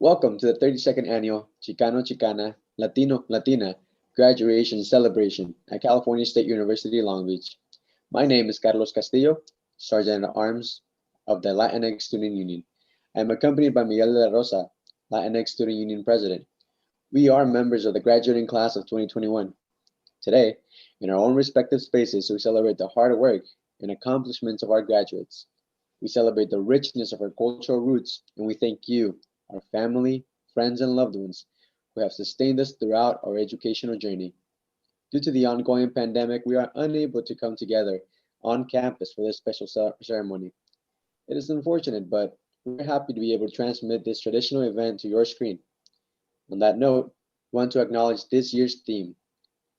Welcome to the 32nd Annual Chicano, Chicana, Latino, Latina Graduation Celebration at California State University, Long Beach. My name is Carlos Castillo, Sergeant at Arms of the Latinx Student Union. I am accompanied by Miguel de la Rosa, Latinx Student Union President. We are members of the graduating class of 2021. Today, in our own respective spaces, we celebrate the hard work and accomplishments of our graduates. We celebrate the richness of our cultural roots, and we thank you, our family, friends, and loved ones who have sustained us throughout our educational journey. Due to the ongoing pandemic, we are unable to come together on campus for this special ceremony. It is unfortunate, but we're happy to be able to transmit this traditional event to your screen. On that note, we want to acknowledge this year's theme,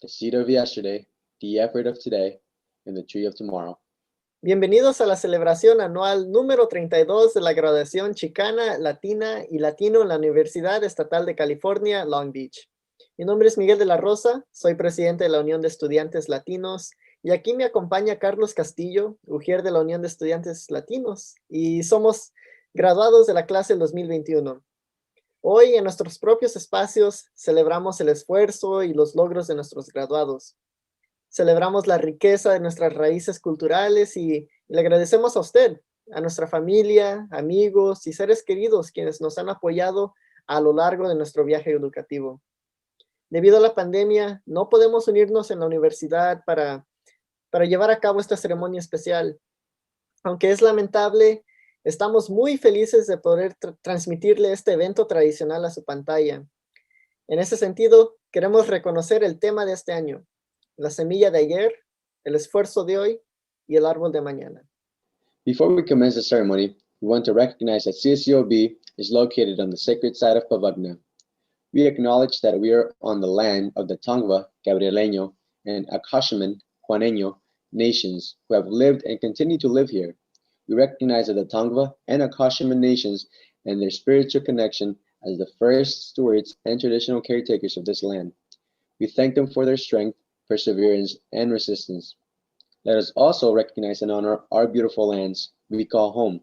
the seed of yesterday, the effort of today, and the tree of tomorrow. Bienvenidos a la celebración anual número 32 de la graduación chicana, latina y latino en la Universidad Estatal de California, Long Beach. Mi nombre es Miguel de la Rosa, soy presidente de la Unión de Estudiantes Latinos y aquí me acompaña Carlos Castillo, ujier de la Unión de Estudiantes Latinos, y somos graduados de la clase del 2021. Hoy en nuestros propios espacios celebramos el esfuerzo y los logros de nuestros graduados. Celebramos la riqueza de nuestras raíces culturales y le agradecemos a usted, a nuestra familia, amigos y seres queridos quienes nos han apoyado a lo largo de nuestro viaje educativo. Debido a la pandemia, no podemos unirnos en la universidad para llevar a cabo esta ceremonia especial. Aunque es lamentable, estamos muy felices de poder transmitirle este evento tradicional a su pantalla. En ese sentido, queremos reconocer el tema de este año: la semilla de ayer, el esfuerzo de hoy y el árbol de mañana. Before we commence the ceremony, we want to recognize that CSUOB is located on the sacred site of Pavagna. We acknowledge that we are on the land of the Tongva, Gabrieleño, and Akashiman, Juaneño nations who have lived and continue to live here. We recognize that the Tongva and Akashiman nations and their spiritual connection as the first stewards and traditional caretakers of this land. We thank them for their strength, perseverance, and resistance. Let us also recognize and honor our beautiful lands we call home.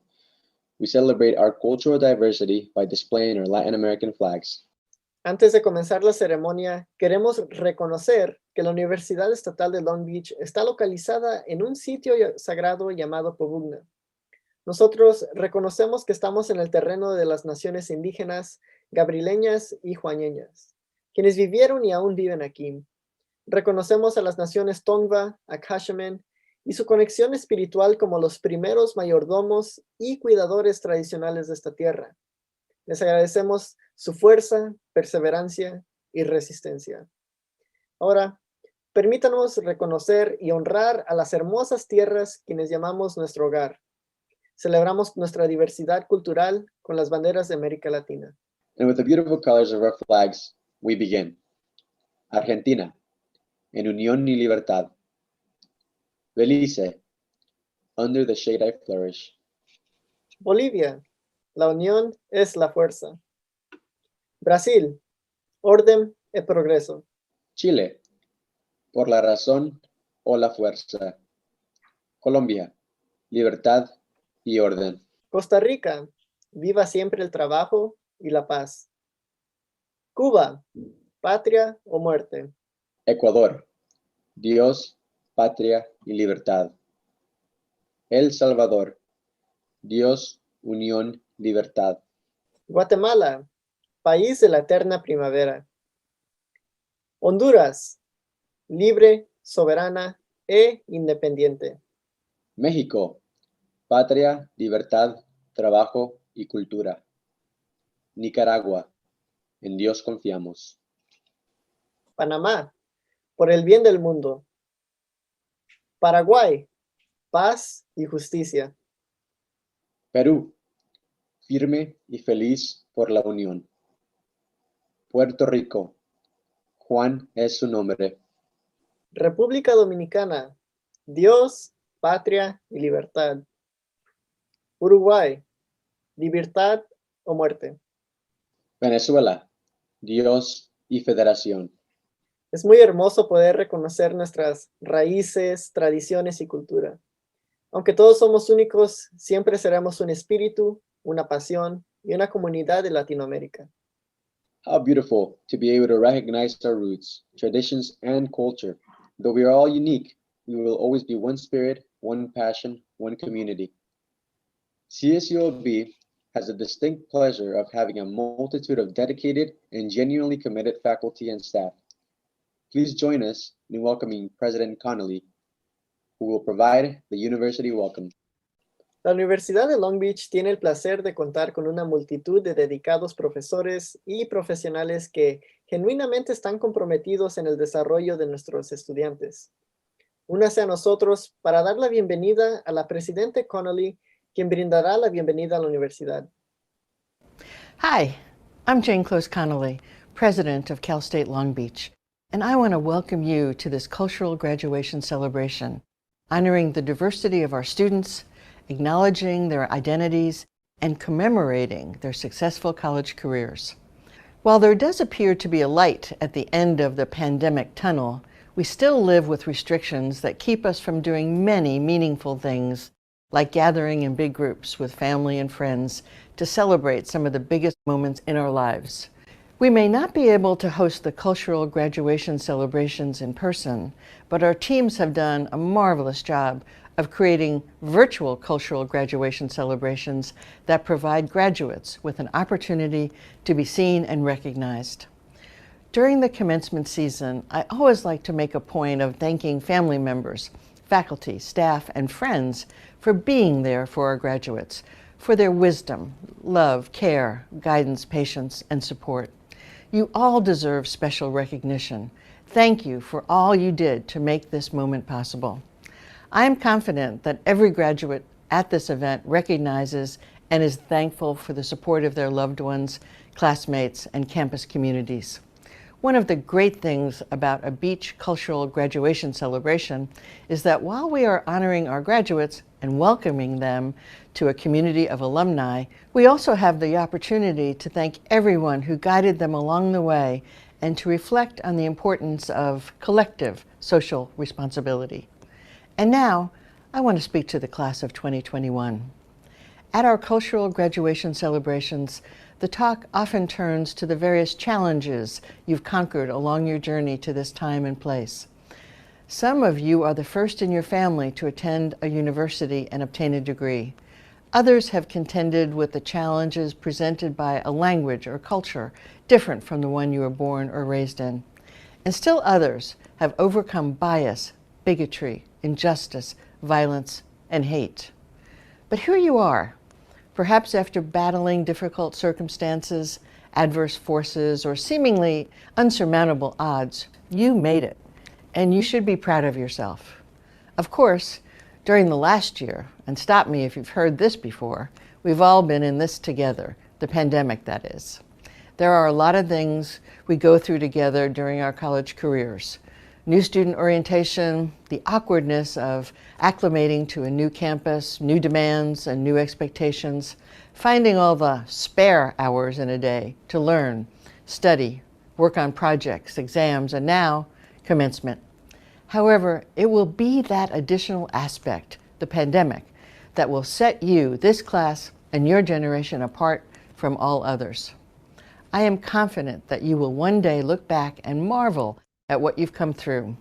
We celebrate our cultural diversity by displaying our Latin American flags. Antes de comenzar la ceremonia, queremos reconocer que la Universidad Estatal de Long Beach está localizada en un sitio sagrado llamado Pavagna. Nosotros reconocemos que estamos en el terreno de las naciones indígenas, gabrileñas y juaneñas, quienes vivieron y aún viven aquí. Reconocemos a las naciones Tongva, Akashiman y su conexión espiritual como los primeros mayordomos y cuidadores tradicionales de esta tierra. Les agradecemos su fuerza, perseverancia y resistencia. Ahora, permítanos reconocer y honrar a las hermosas tierras quienes llamamos nuestro hogar. Celebramos nuestra diversidad cultural con las banderas de América Latina. And with the beautiful colors of our flags, we begin. Argentina, en unión y libertad. Belice, under the shade I flourish. Bolivia, la unión es la fuerza. Brasil, orden y progreso. Chile, por la razón o la fuerza. Colombia, libertad y orden. Costa Rica, viva siempre el trabajo y la paz. Cuba, patria o muerte. Ecuador, Dios, patria y libertad. El Salvador, Dios, unión, libertad. Guatemala, país de la eterna primavera. Honduras, libre, soberana e independiente. México, patria, libertad, trabajo y cultura. Nicaragua, en Dios confiamos. Panamá, por el bien del mundo. Paraguay, paz y justicia. Perú, firme y feliz por la unión. Puerto Rico, Juan es su nombre. República Dominicana, Dios, patria y libertad. Uruguay, libertad o muerte. Venezuela, Dios y federación. Es muy hermoso poder reconocer nuestras raíces, tradiciones y cultura. Aunque todos somos únicos, siempre seremos un espíritu, una pasión y una comunidad de Latinoamérica. How beautiful to be able to recognize our roots, traditions, and culture. Though we are all unique, we will always be one spirit, one passion, one community. CSULB has the distinct pleasure of having a multitude of dedicated and genuinely committed faculty and staff. Please join us in welcoming President Connolly, who will provide the university welcome. La Universidad de Long Beach tiene el placer de contar con una multitud de dedicados profesores y profesionales que genuinamente están comprometidos en el desarrollo de nuestros estudiantes. Únase a nosotros para dar la bienvenida a la Presidente Connolly, quien brindará la bienvenida a la universidad. Hi, I'm Jane Close Connolly, President of Cal State Long Beach, and I want to welcome you to this cultural graduation celebration, honoring the diversity of our students, acknowledging their identities, and commemorating their successful college careers. While there does appear to be a light at the end of the pandemic tunnel, we still live with restrictions that keep us from doing many meaningful things, like gathering in big groups with family and friends to celebrate some of the biggest moments in our lives. We may not be able to host the cultural graduation celebrations in person, but our teams have done a marvelous job of creating virtual cultural graduation celebrations that provide graduates with an opportunity to be seen and recognized. During the commencement season, I always like to make a point of thanking family members, faculty, staff, and friends for being there for our graduates, for their wisdom, love, care, guidance, patience, and support. You all deserve special recognition. Thank you for all you did to make this moment possible. I am confident that every graduate at this event recognizes and is thankful for the support of their loved ones, classmates, and campus communities. One of the great things about a beach cultural graduation celebration is that while we are honoring our graduates and welcoming them to a community of alumni, we also have the opportunity to thank everyone who guided them along the way and to reflect on the importance of collective social responsibility. And now, I want to speak to the class of 2021. At our cultural graduation celebrations, the talk often turns to the various challenges you've conquered along your journey to this time and place. Some of you are the first in your family to attend a university and obtain a degree. Others have contended with the challenges presented by a language or culture different from the one you were born or raised in. And still others have overcome bias, bigotry, injustice, violence, and hate. But here you are, perhaps after battling difficult circumstances, adverse forces, or seemingly unsurmountable odds. You made it, and you should be proud of yourself. Of course, during the last year, and stop me if you've heard this before, we've all been in this together, the pandemic that is. There are a lot of things we go through together during our college careers. New student orientation, the awkwardness of acclimating to a new campus, new demands and new expectations, finding all the spare hours in a day to learn, study, work on projects, exams, and now commencement. However, it will be that additional aspect, the pandemic, that will set you, this class, and your generation apart from all others. I am confident that you will one day look back and marvel at what you've come through.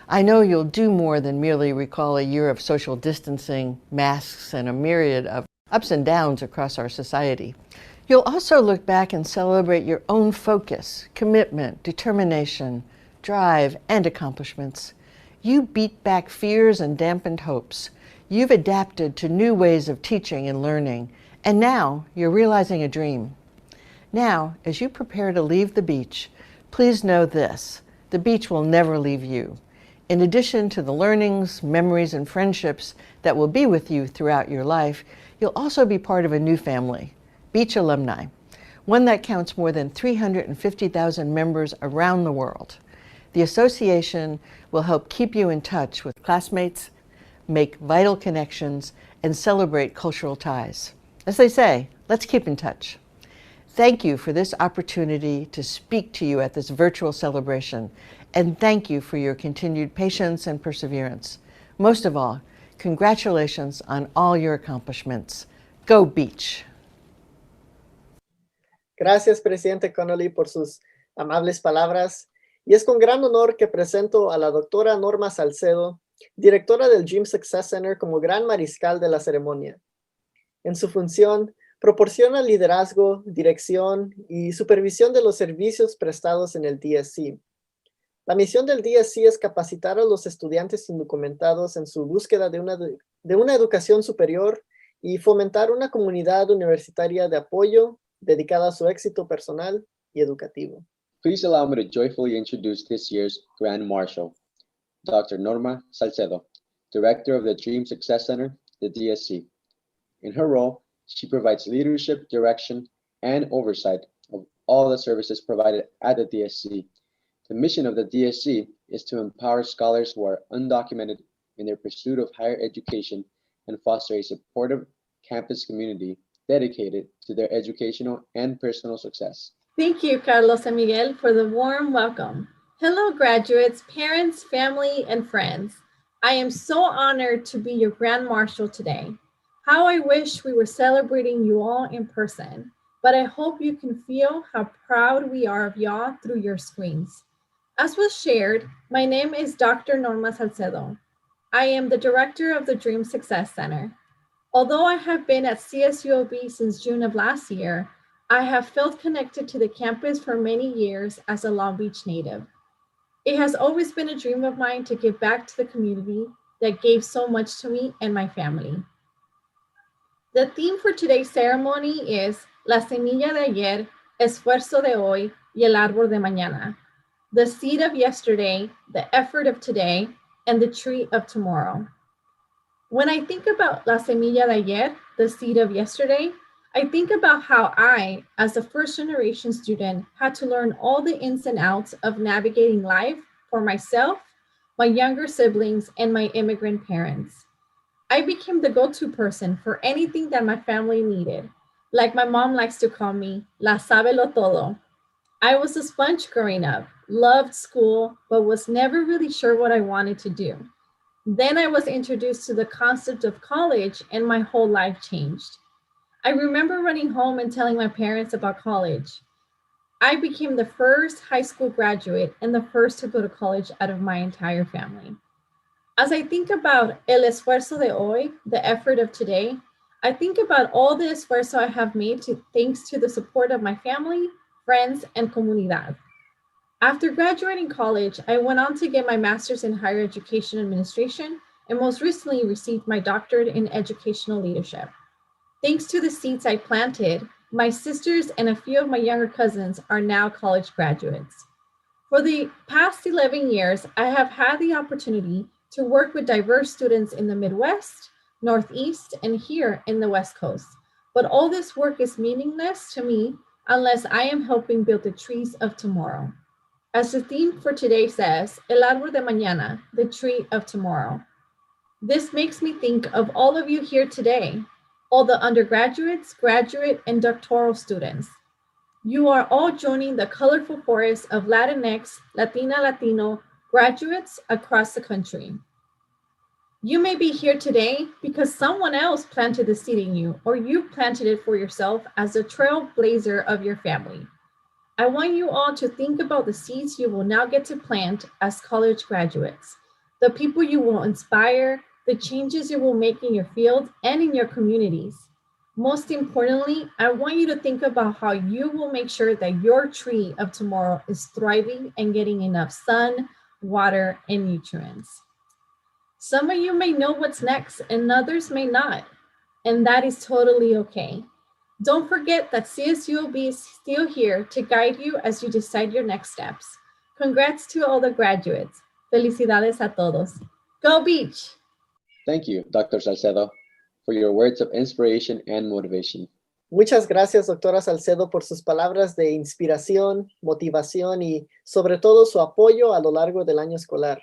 I know you'll do more than merely recall a year of social distancing, masks, and a myriad of ups and downs across our society. You'll also look back and celebrate your own focus, commitment, determination, drive, and accomplishments. You beat back fears and dampened hopes. You've adapted to new ways of teaching and learning, and now you're realizing a dream. Now, as you prepare to leave the beach, please know this: the beach will never leave you. In addition to the learnings, memories, and friendships that will be with you throughout your life, you'll also be part of a new family, Beach Alumni, one that counts more than 350,000 members around the world. The association will help keep you in touch with classmates, make vital connections, and celebrate cultural ties. As they say, let's keep in touch. Thank you for this opportunity to speak to you at this virtual celebration, and thank you for your continued patience and perseverance. Most of all, congratulations on all your accomplishments. Go Beach! Gracias, Presidente Connolly, por sus amables palabras. Y es con gran honor que presento a la doctora Norma Salcedo, directora del Dream Success Center, como gran mariscal de la ceremonia. En su función, proporciona liderazgo, dirección y supervisión de los servicios prestados en el DSC. La misión del DSC es capacitar a los estudiantes indocumentados en su búsqueda de una educación superior y fomentar una comunidad universitaria de apoyo dedicada a su éxito personal y educativo. Please allow me to joyfully introduce this year's Grand Marshal, Dr. Norma Salcedo, Director of the Dream Success Center, the DSC. In her role, she provides leadership, direction, and oversight of all the services provided at the DSC. The mission of the DSC is to empower scholars who are undocumented in their pursuit of higher education and foster a supportive campus community dedicated to their educational and personal success. Thank you, Carlos and Miguel, for the warm welcome. Hello, graduates, parents, family, and friends. I am so honored to be your Grand Marshal today. How I wish we were celebrating you all in person, but I hope you can feel how proud we are of y'all through your screens. As was shared, my name is Dr. Norma Salcedo. I am the director of the Dream Success Center. Although I have been at CSUOB since June of last year, I have felt connected to the campus for many years as a Long Beach native. It has always been a dream of mine to give back to the community that gave so much to me and my family. The theme for today's ceremony is La semilla de ayer, esfuerzo de hoy y el árbol de mañana. The seed of yesterday, the effort of today, and the tree of tomorrow. When I think about La semilla de ayer, the seed of yesterday, I think about how I, as a first generation student, had to learn all the ins and outs of navigating life for myself, my younger siblings, and my immigrant parents. I became the go-to person for anything that my family needed. Like my mom likes to call me, La sabelo todo. I was a sponge growing up, loved school, but was never really sure what I wanted to do. Then I was introduced to the concept of college and my whole life changed. I remember running home and telling my parents about college. I became the first high school graduate and the first to go to college out of my entire family. As I think about el esfuerzo de hoy, the effort of today, I think about all the esfuerzo I have made thanks to the support of my family, friends, and comunidad. After graduating college, I went on to get my master's in higher education administration and most recently received my doctorate in educational leadership. Thanks to the seeds I planted, my sisters and a few of my younger cousins are now college graduates. For the past 11 years, I have had the opportunity to work with diverse students in the Midwest, Northeast, and here in the West Coast. But all this work is meaningless to me unless I am helping build the trees of tomorrow. As the theme for today says, el árbol de mañana, the tree of tomorrow. This makes me think of all of you here today, all the undergraduates, graduate, and doctoral students. You are all joining the colorful forest of Latinx, Latina, Latino graduates across the country. You may be here today because someone else planted the seed in you, or you planted it for yourself as a trailblazer of your family. I want you all to think about the seeds you will now get to plant as college graduates, the people you will inspire, the changes you will make in your field and in your communities. Most importantly, I want you to think about how you will make sure that your tree of tomorrow is thriving and getting enough sun, water, and nutrients. Some of you may know what's next and others may not, and that is totally okay. Don't forget that CSUOB is still here to guide you as you decide your next steps. Congrats to all the graduates. Felicidades a todos. Go Beach! Thank you, Dr. Salcedo, for your words of inspiration and motivation. Muchas gracias, doctora Salcedo, por sus palabras de inspiración, motivación y sobre todo su apoyo a lo largo del año escolar.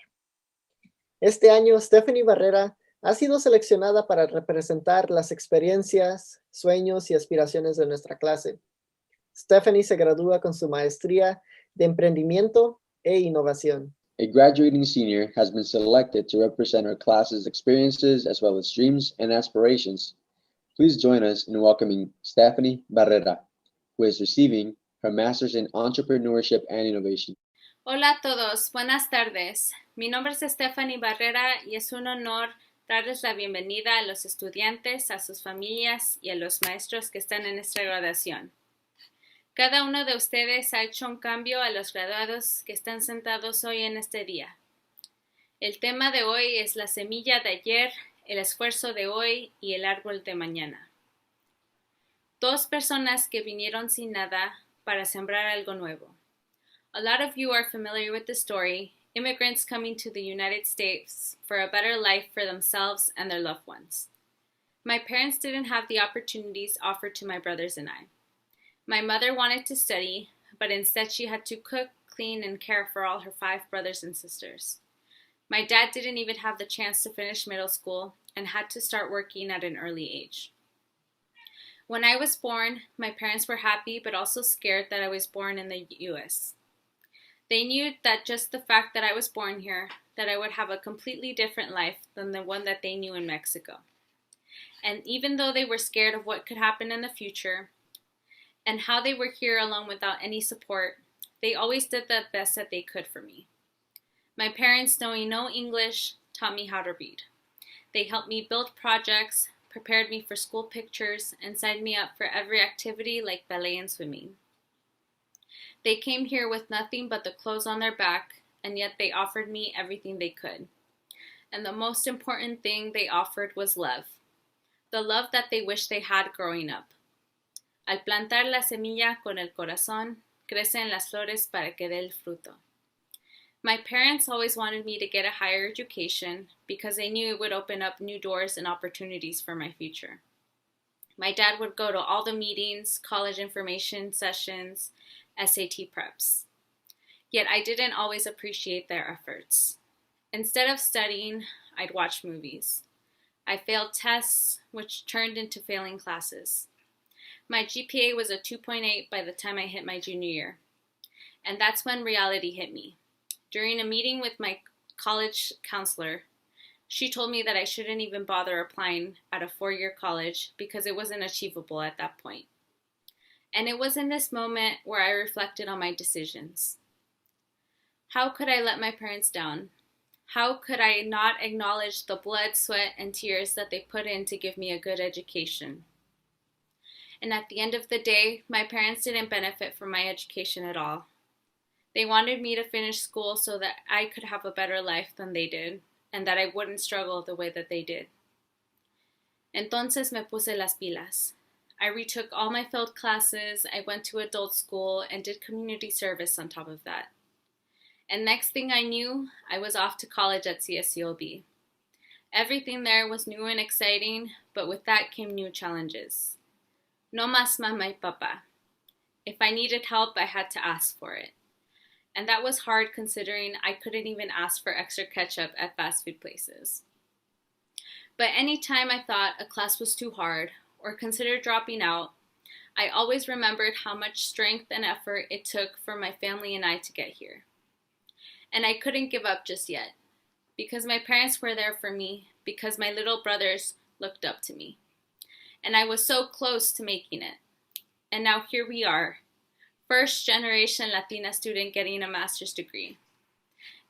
Este año, Stephanie Barrera ha sido seleccionada para representar las experiencias, sueños y aspiraciones de nuestra clase. Stephanie se gradúa con su maestría de emprendimiento e innovación. A graduating senior has been selected to represent our class's experiences as well as dreams and aspirations. Please join us in welcoming Stephanie Barrera, who is receiving her Master's in Entrepreneurship and Innovation. Hola a todos, buenas tardes. Mi nombre es Stephanie Barrera y es un honor darles la bienvenida a los estudiantes, a sus familias y a los maestros que están en esta graduación. Cada uno de ustedes ha hecho un cambio a los graduados que están sentados hoy en este día. El tema de hoy es la semilla de ayer, el esfuerzo de hoy y el árbol de mañana. Dos personas que vinieron sin nada para sembrar algo nuevo. A lot of you are familiar with the story, immigrants coming to the United States for a better life for themselves and their loved ones. My parents didn't have the opportunities offered to my brothers and I. My mother wanted to study, but instead she had to cook, clean, and care for all her 5 brothers and sisters. My dad didn't even have the chance to finish middle school and had to start working at an early age. When I was born, my parents were happy but also scared that I was born in the U.S. They knew that just the fact that I was born here, that I would have a completely different life than the one that they knew in Mexico. And even though they were scared of what could happen in the future and how they were here alone without any support, they always did the best that they could for me. My parents, knowing no English, taught me how to read. They helped me build projects, prepared me for school pictures, and signed me up for every activity like ballet and swimming. They came here with nothing but the clothes on their back, and yet they offered me everything they could. And the most important thing they offered was love. The love that they wished they had growing up. Al plantar la semilla con el corazón, crecen las flores para que dé el fruto. My parents always wanted me to get a higher education because they knew it would open up new doors and opportunities for my future. My dad would go to all the meetings, college information sessions, SAT preps. Yet I didn't always appreciate their efforts. Instead of studying, I'd watch movies. I failed tests, which turned into failing classes. My GPA was a 2.8 by the time I hit my junior year. And that's when reality hit me. During a meeting with my college counselor, she told me that I shouldn't even bother applying at a 4-year college because it wasn't achievable at that point. And it was in this moment where I reflected on my decisions. How could I let my parents down? How could I not acknowledge the blood, sweat, and tears that they put in to give me a good education? And at the end of the day, my parents didn't benefit from my education at all. They wanted me to finish school so that I could have a better life than they did, and that I wouldn't struggle the way that they did. Entonces me puse las pilas. I retook all my failed classes, I went to adult school, and did community service on top of that. And next thing I knew, I was off to college at CSCLB. Everything there was new and exciting, but with that came new challenges. No más mama y papa. If I needed help, I had to ask for it. And that was hard considering I couldn't even ask for extra ketchup at fast food places. But anytime I thought a class was too hard, or considered dropping out, I always remembered how much strength and effort it took for my family and I to get here. And I couldn't give up just yet, because my parents were there for me, because my little brothers looked up to me. And I was so close to making it. And now here we are, first generation Latina student getting a master's degree.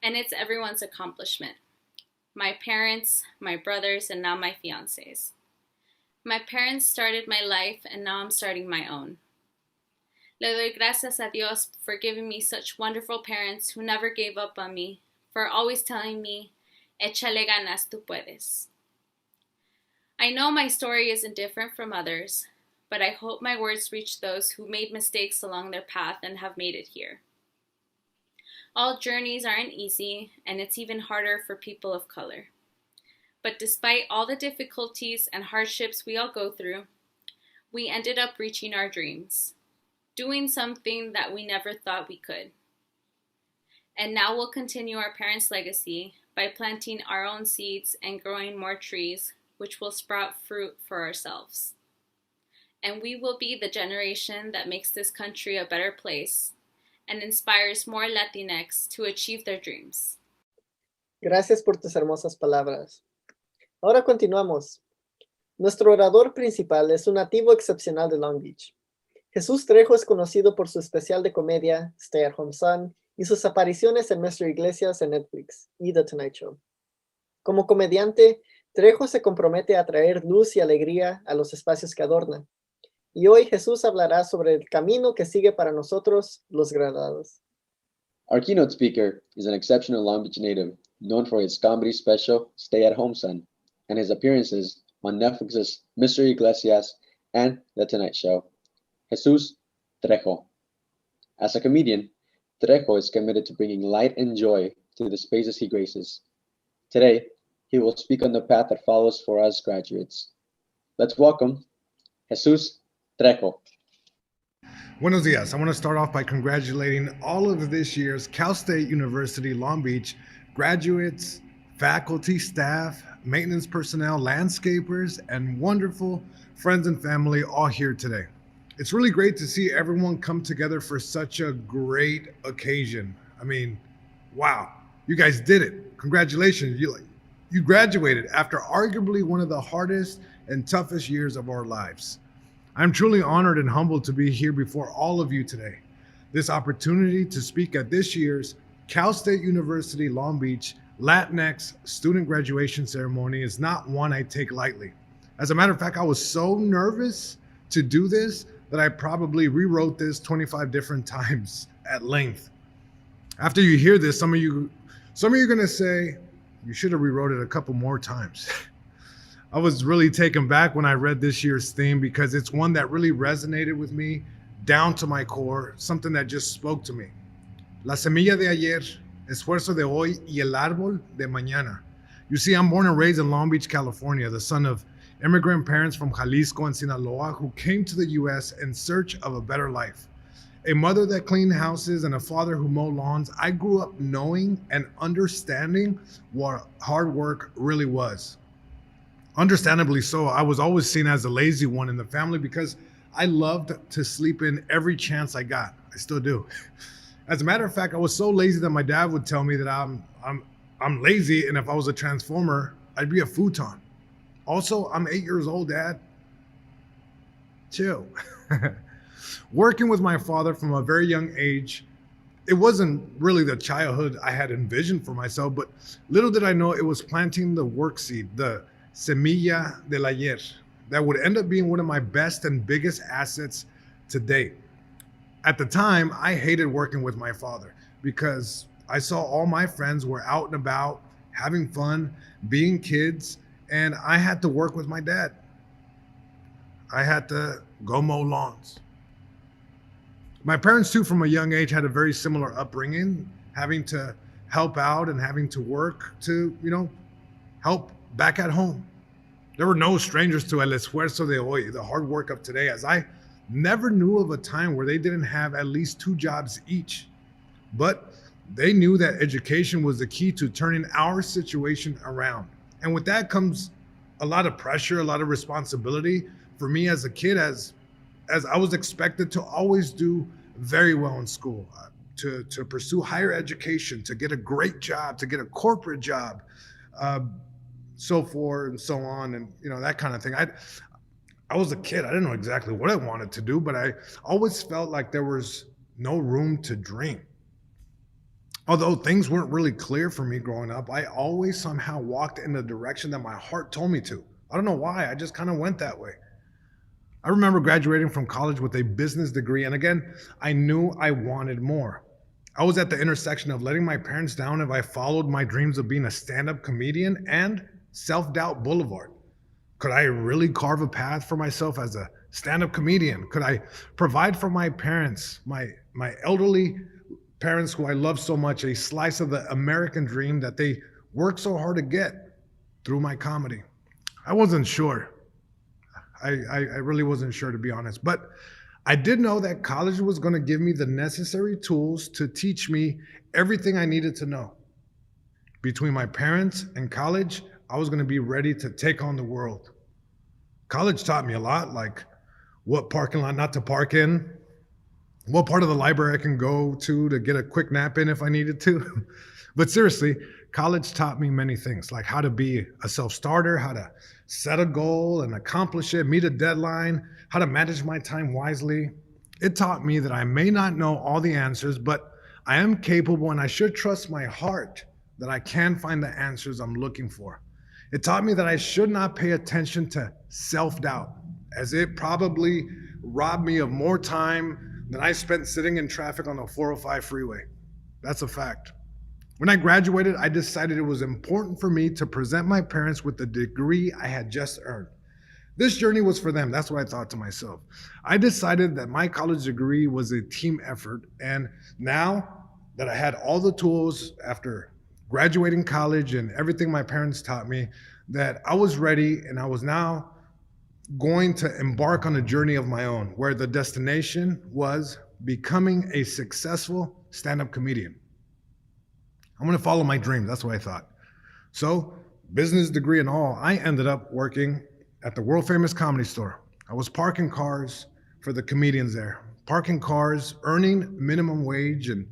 And it's everyone's accomplishment. My parents, my brothers, and now my fiancés. My parents started my life, and now I'm starting my own. Le doy gracias a Dios for giving me such wonderful parents who never gave up on me, for always telling me, échale ganas, tú puedes. I know my story isn't different from others, but I hope my words reach those who made mistakes along their path and have made it here. All journeys aren't easy, and it's even harder for people of color. But despite all the difficulties and hardships we all go through, we ended up reaching our dreams, doing something that we never thought we could. And now we'll continue our parents' legacy by planting our own seeds and growing more trees, which will sprout fruit for ourselves. And we will be the generation that makes this country a better place and inspires more Latinx to achieve their dreams. Gracias por tus hermosas palabras. Ahora continuamos. Nuestro orador principal es un nativo excepcional de Long Beach. Jesús Trejo es conocido por su especial de comedia, Stay at Home Son, y sus apariciones en nuestras iglesias en Netflix y The Tonight Show. Como comediante, Trejo se compromete a traer luz y alegría a los espacios que adorna. Y hoy Jesús hablará sobre el camino que sigue para nosotros, los graduados. Our keynote speaker is an exceptional Long Beach native, known for his comedy special, Stay at Home Son, and his appearances on Netflix's Mystery Iglesias and The Tonight Show. Jesús Trejo. As a comedian, Trejo is committed to bringing light and joy to the spaces he graces. Today, he will speak on the path that follows for us graduates. Let's welcome Jesús Trejo. Buenos dias. I want to start off by congratulating all of this year's Cal State University Long Beach graduates, faculty, staff, maintenance personnel, landscapers, and wonderful friends and family all here today. It's really great to see everyone come together for such a great occasion. I mean, wow, you guys did it. Congratulations. You graduated after arguably one of the hardest and toughest years of our lives. I'm truly honored and humbled to be here before all of you today. This opportunity to speak at this year's Cal State University Long Beach Latinx student graduation ceremony is not one I take lightly. As a matter of fact, I was so nervous to do this that I probably rewrote this 25 different times at length. After you hear this, some of you are gonna say, you should have rewrote it a couple more times. I was really taken back when I read this year's theme because it's one that really resonated with me down to my core, something that just spoke to me. La semilla de ayer, esfuerzo de hoy y el árbol de mañana. You see, I'm born and raised in Long Beach, California, the son of immigrant parents from Jalisco and Sinaloa who came to the US in search of a better life. A mother that cleaned houses and a father who mowed lawns. I grew up knowing and understanding what hard work really was. Understandably so, I was always seen as the lazy one in the family because I loved to sleep in every chance I got. I still do. As a matter of fact, I was so lazy that my dad would tell me that I'm lazy, and if I was a transformer, I'd be a futon. Also, I'm 8 years old, Dad. Chill. Working with my father from a very young age, it wasn't really the childhood I had envisioned for myself, but little did I know it was planting the work seed, the semilla del ayer, that would end up being one of my best and biggest assets to date. At the time, I hated working with my father because I saw all my friends were out and about, having fun, being kids, and I had to work with my dad. I had to go mow lawns. My parents too, from a young age, had a very similar upbringing, having to help out and having to work to, help back at home. There were no strangers to el esfuerzo de hoy, the hard work of today, as I never knew of a time where they didn't have at least 2 jobs each. But they knew that education was the key to turning our situation around. And with that comes a lot of pressure, a lot of responsibility for me as a kid, as I was expected to always do very well in school, to pursue higher education, to get a great job, to get a corporate job, so forth and so on, and that kind of thing. I was a kid. I didn't know exactly what I wanted to do, but I always felt like there was no room to dream. Although things weren't really clear for me growing up, I always somehow walked in the direction that my heart told me to. I don't know why, I just kind of went that way. I remember graduating from college with a business degree, and again, I knew I wanted more. I was at the intersection of letting my parents down if I followed my dreams of being a stand-up comedian and self-doubt boulevard. Could I really carve a path for myself as a stand-up comedian? Could I provide for my parents, my elderly parents who I love so much, a slice of the American dream that they worked so hard to get through my comedy? I wasn't sure. I really wasn't sure, to be honest. But I did know that college was going to give me the necessary tools to teach me everything I needed to know. Between my parents and college, I was going to be ready to take on the world. College taught me a lot, like what parking lot not to park in, what part of the library I can go to get a quick nap in if I needed to. But seriously, college taught me many things, like how to be a self-starter, how to set a goal and accomplish it, meet a deadline, how to manage my time wisely. It taught me that I may not know all the answers, but I am capable and I should trust my heart that I can find the answers I'm looking for. It taught me that I should not pay attention to self-doubt, as it probably robbed me of more time than I spent sitting in traffic on the 405 freeway. That's a fact. When I graduated, I decided it was important for me to present my parents with the degree I had just earned. This journey was for them. That's what I thought to myself. I decided that my college degree was a team effort. And now that I had all the tools after graduating college and everything my parents taught me, that I was ready and I was now going to embark on a journey of my own where the destination was becoming a successful stand-up comedian. I'm going to follow my dream. That's what I thought. So, business degree and all, I ended up working at the world famous Comedy Store. I was parking cars for the comedians there, parking cars, earning minimum wage. And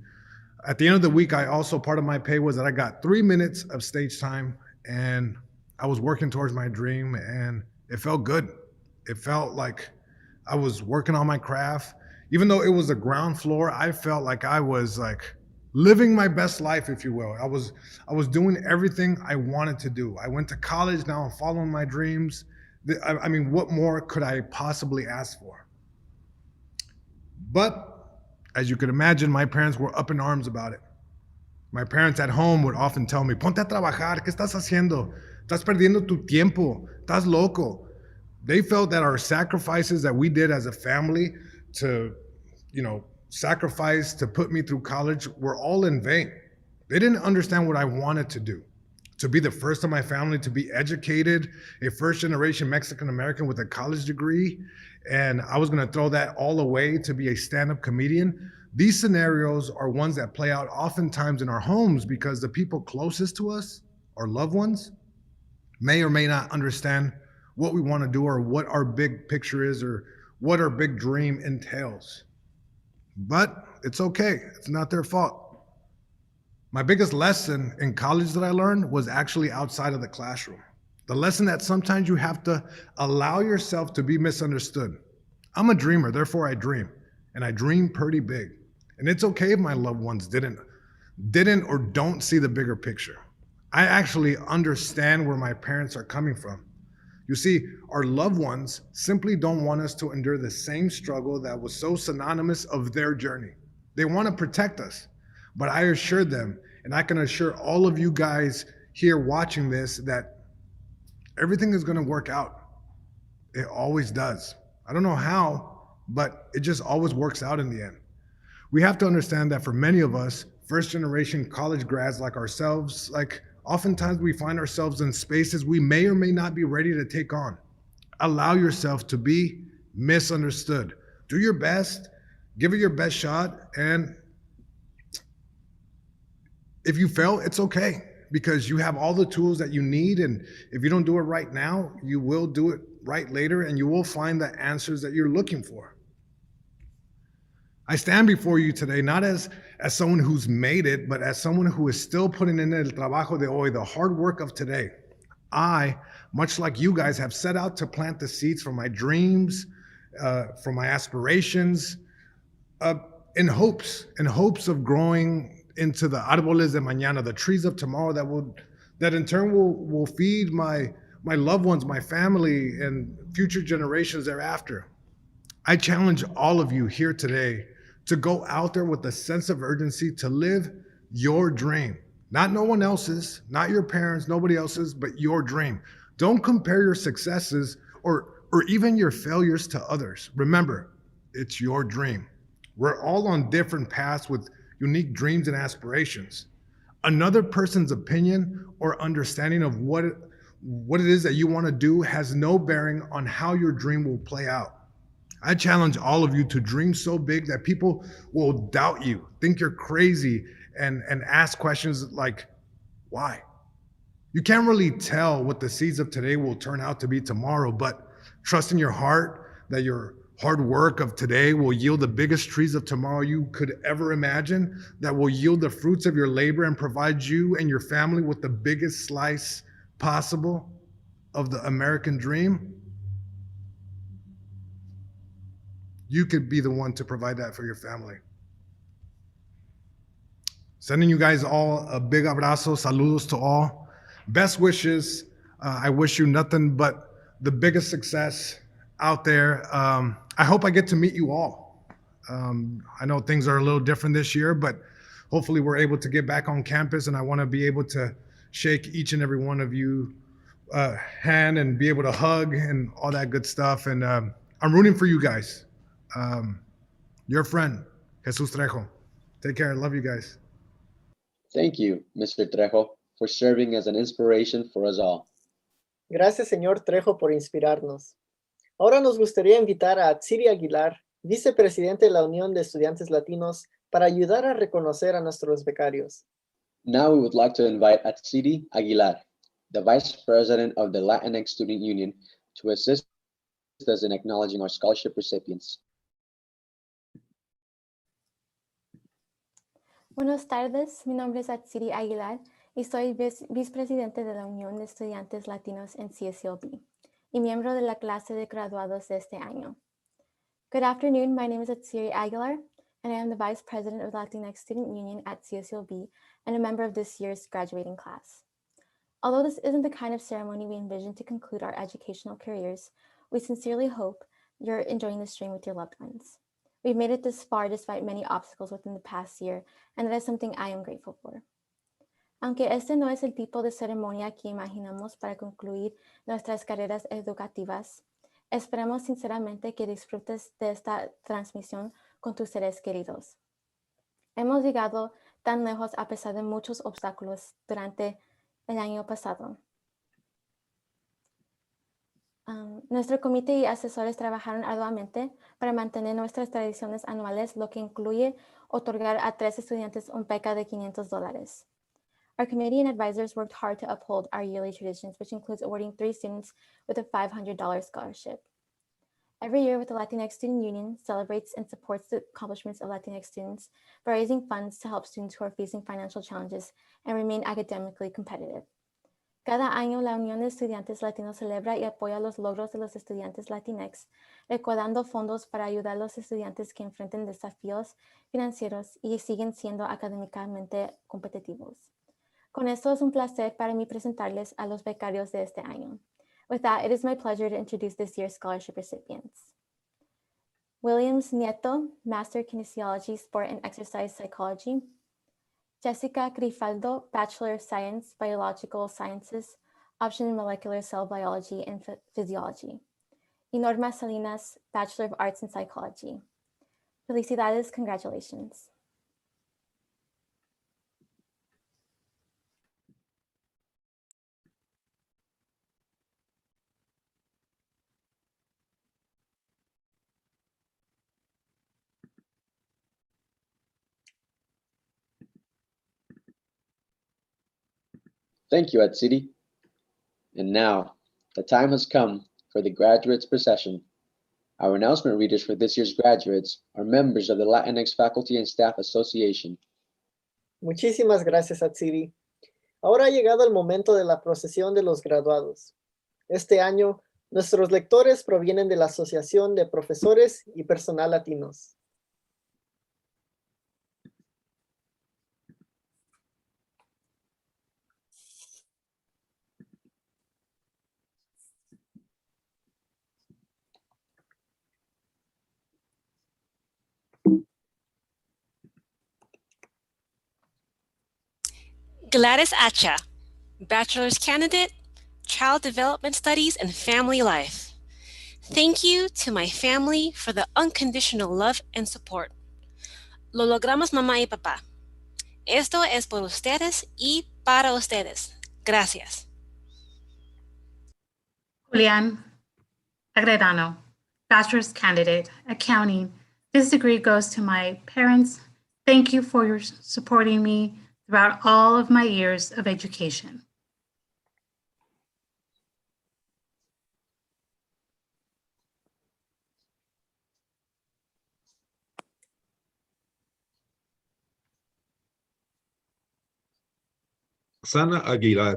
at the end of the week, part of my pay was that I got 3 minutes of stage time, and I was working towards my dream, and it felt good. It felt like I was working on my craft. Even though it was the ground floor, I felt like I was like living my best life, if you will. I was doing everything I wanted to do. I went to college, now I'm following my dreams. I mean, what more could I possibly ask for? But as you could imagine, my parents were up in arms about it. My parents at home would often tell me, ponte a trabajar, ¿qué estás haciendo? Estás perdiendo tu tiempo, estás loco. They felt that our sacrifices that we did as a family to, sacrifice to put me through college were all in vain. They didn't understand what I wanted to do. To be the first of my family to be educated, a first generation Mexican American with a college degree, and I was gonna throw that all away to be a stand-up comedian. These scenarios are ones that play out oftentimes in our homes because the people closest to us, our loved ones, may or may not understand what we wanna do or what our big picture is or what our big dream entails. But it's okay, it's not their fault. My biggest lesson in college that I learned was actually outside of the classroom. The lesson that sometimes you have to allow yourself to be misunderstood. I'm a dreamer, therefore I dream. And I dream pretty big. And it's okay if my loved ones didn't or don't see the bigger picture. I actually understand where my parents are coming from. You see, our loved ones simply don't want us to endure the same struggle that was so synonymous of their journey. They want to protect us. But I assured them, and I can assure all of you guys here watching this, that everything is going to work out. It always does. I don't know how, but it just always works out in the end. We have to understand that for many of us, first generation college grads like ourselves, oftentimes we find ourselves in spaces we may or may not be ready to take on. Allow yourself to be misunderstood. Do your best, give it your best shot, and if you fail, it's okay, because you have all the tools that you need, and if you don't do it right now, you will do it right later, and you will find the answers that you're looking for. I stand before you today not as someone who's made it, but as someone who is still putting in el trabajo de hoy, the hard work of today. I, much like you guys, have set out to plant the seeds for my dreams, for my aspirations, in hopes of growing into the árboles de mañana, the trees of tomorrow that in turn will feed my loved ones, my family, and future generations thereafter. I challenge all of you here today to go out there with a sense of urgency to live your dream. Not no one else's, not your parents, nobody else's, but your dream. Don't compare your successes or even your failures to others. Remember, it's your dream. We're all on different paths with unique dreams and aspirations. Another person's opinion or understanding of what it is that you want to do has no bearing on how your dream will play out. I challenge all of you to dream so big that people will doubt you, think you're crazy, and ask questions like, why? You can't really tell what the seeds of today will turn out to be tomorrow, but trust in your heart that your hard work of today will yield the biggest trees of tomorrow you could ever imagine, that will yield the fruits of your labor and provide you and your family with the biggest slice possible of the American dream. you could be the one to provide that for your family. Sending you guys all a big abrazo, saludos to all. Best wishes. I wish you nothing but the biggest success out there. I hope I get to meet you all. I know things are a little different this year, but hopefully we're able to get back on campus, and I want to be able to shake each and every one of you hand and be able to hug and all that good stuff. And I'm rooting for you guys. Your friend, Jesus Trejo. Take care. I love you guys. Thank you, Mr. Trejo, for serving as an inspiration for us all. Gracias, señor Trejo, por inspirarnos. Ahora nos gustaría invitar a Atsiri Aguilar, vicepresidente de la Unión de Estudiantes Latinos, para ayudar a reconocer a nuestros becarios. Now we would like to invite Atsiri Aguilar, the Vice President of the Latinx Student Union, to assist us in acknowledging our scholarship recipients. Buenas tardes, mi nombre es Atsiri Aguilar y soy vicepresidente de la Unión de Estudiantes Latinos en CSLB y miembro de la clase de graduados de este año. Good afternoon, my name is Atsiri Aguilar and I am the Vice President of the Latinx Student Union at CSLB and a member of this year's graduating class. Although this isn't the kind of ceremony we envision to conclude our educational careers, we sincerely hope you're enjoying this stream with your loved ones. We've made it this far despite many obstacles within the past year, and that is something I am grateful for. Aunque este no es el tipo de ceremonia que imaginamos para concluir nuestras carreras educativas, esperamos sinceramente que disfrutes de esta transmisión con tus seres queridos. Hemos llegado tan lejos a pesar de muchos obstáculos durante el año pasado. Nuestro comité y asesores trabajaron arduamente para mantener nuestras tradiciones anuales, lo que incluye otorgar a 3 estudiantes un beca de $500. Our committee and advisors worked hard to uphold our yearly traditions, which includes awarding 3 students with a $500 scholarship. Every year, the Latinx Student Union celebrates and supports the accomplishments of Latinx students by raising funds to help students who are facing financial challenges and remain academically competitive. Cada año, la Unión de Estudiantes Latinos celebra y apoya los logros de los estudiantes Latinx, recaudando fondos para ayudar a los estudiantes que enfrentan desafíos financieros y siguen siendo académicamente competitivos. Con esto es un placer para mí presentarles a los becarios de este año. With that, it is my pleasure to introduce this year's scholarship recipients. Williams Nieto, Master Kinesiology, Sport and Exercise Psychology. Jessica Grifaldo, Bachelor of Science, Biological Sciences, option in Molecular Cell Biology and Physiology. Y Norma Salinas, Bachelor of Arts in Psychology. Felicidades, congratulations. Thank you, Atsiri. And now, the time has come for the graduates procession. Our announcement readers for this year's graduates are members of the Latinx Faculty and Staff Association. Muchísimas gracias, Atsiri. Ahora ha llegado el momento de la procesión de los graduados. Este año, nuestros lectores provienen de la Asociación de Profesores y Personal Latinos. Gladys Acha, Bachelor's Candidate, Child Development Studies and Family Life. Thank you to my family for the unconditional love and support. Lo logramos, mamá y papá. Esto es por ustedes y para ustedes. Gracias. Julian Agredano, Bachelor's Candidate, Accounting. This degree goes to my parents. Thank you for your supporting me throughout all of my years of education. Sana Aguilar,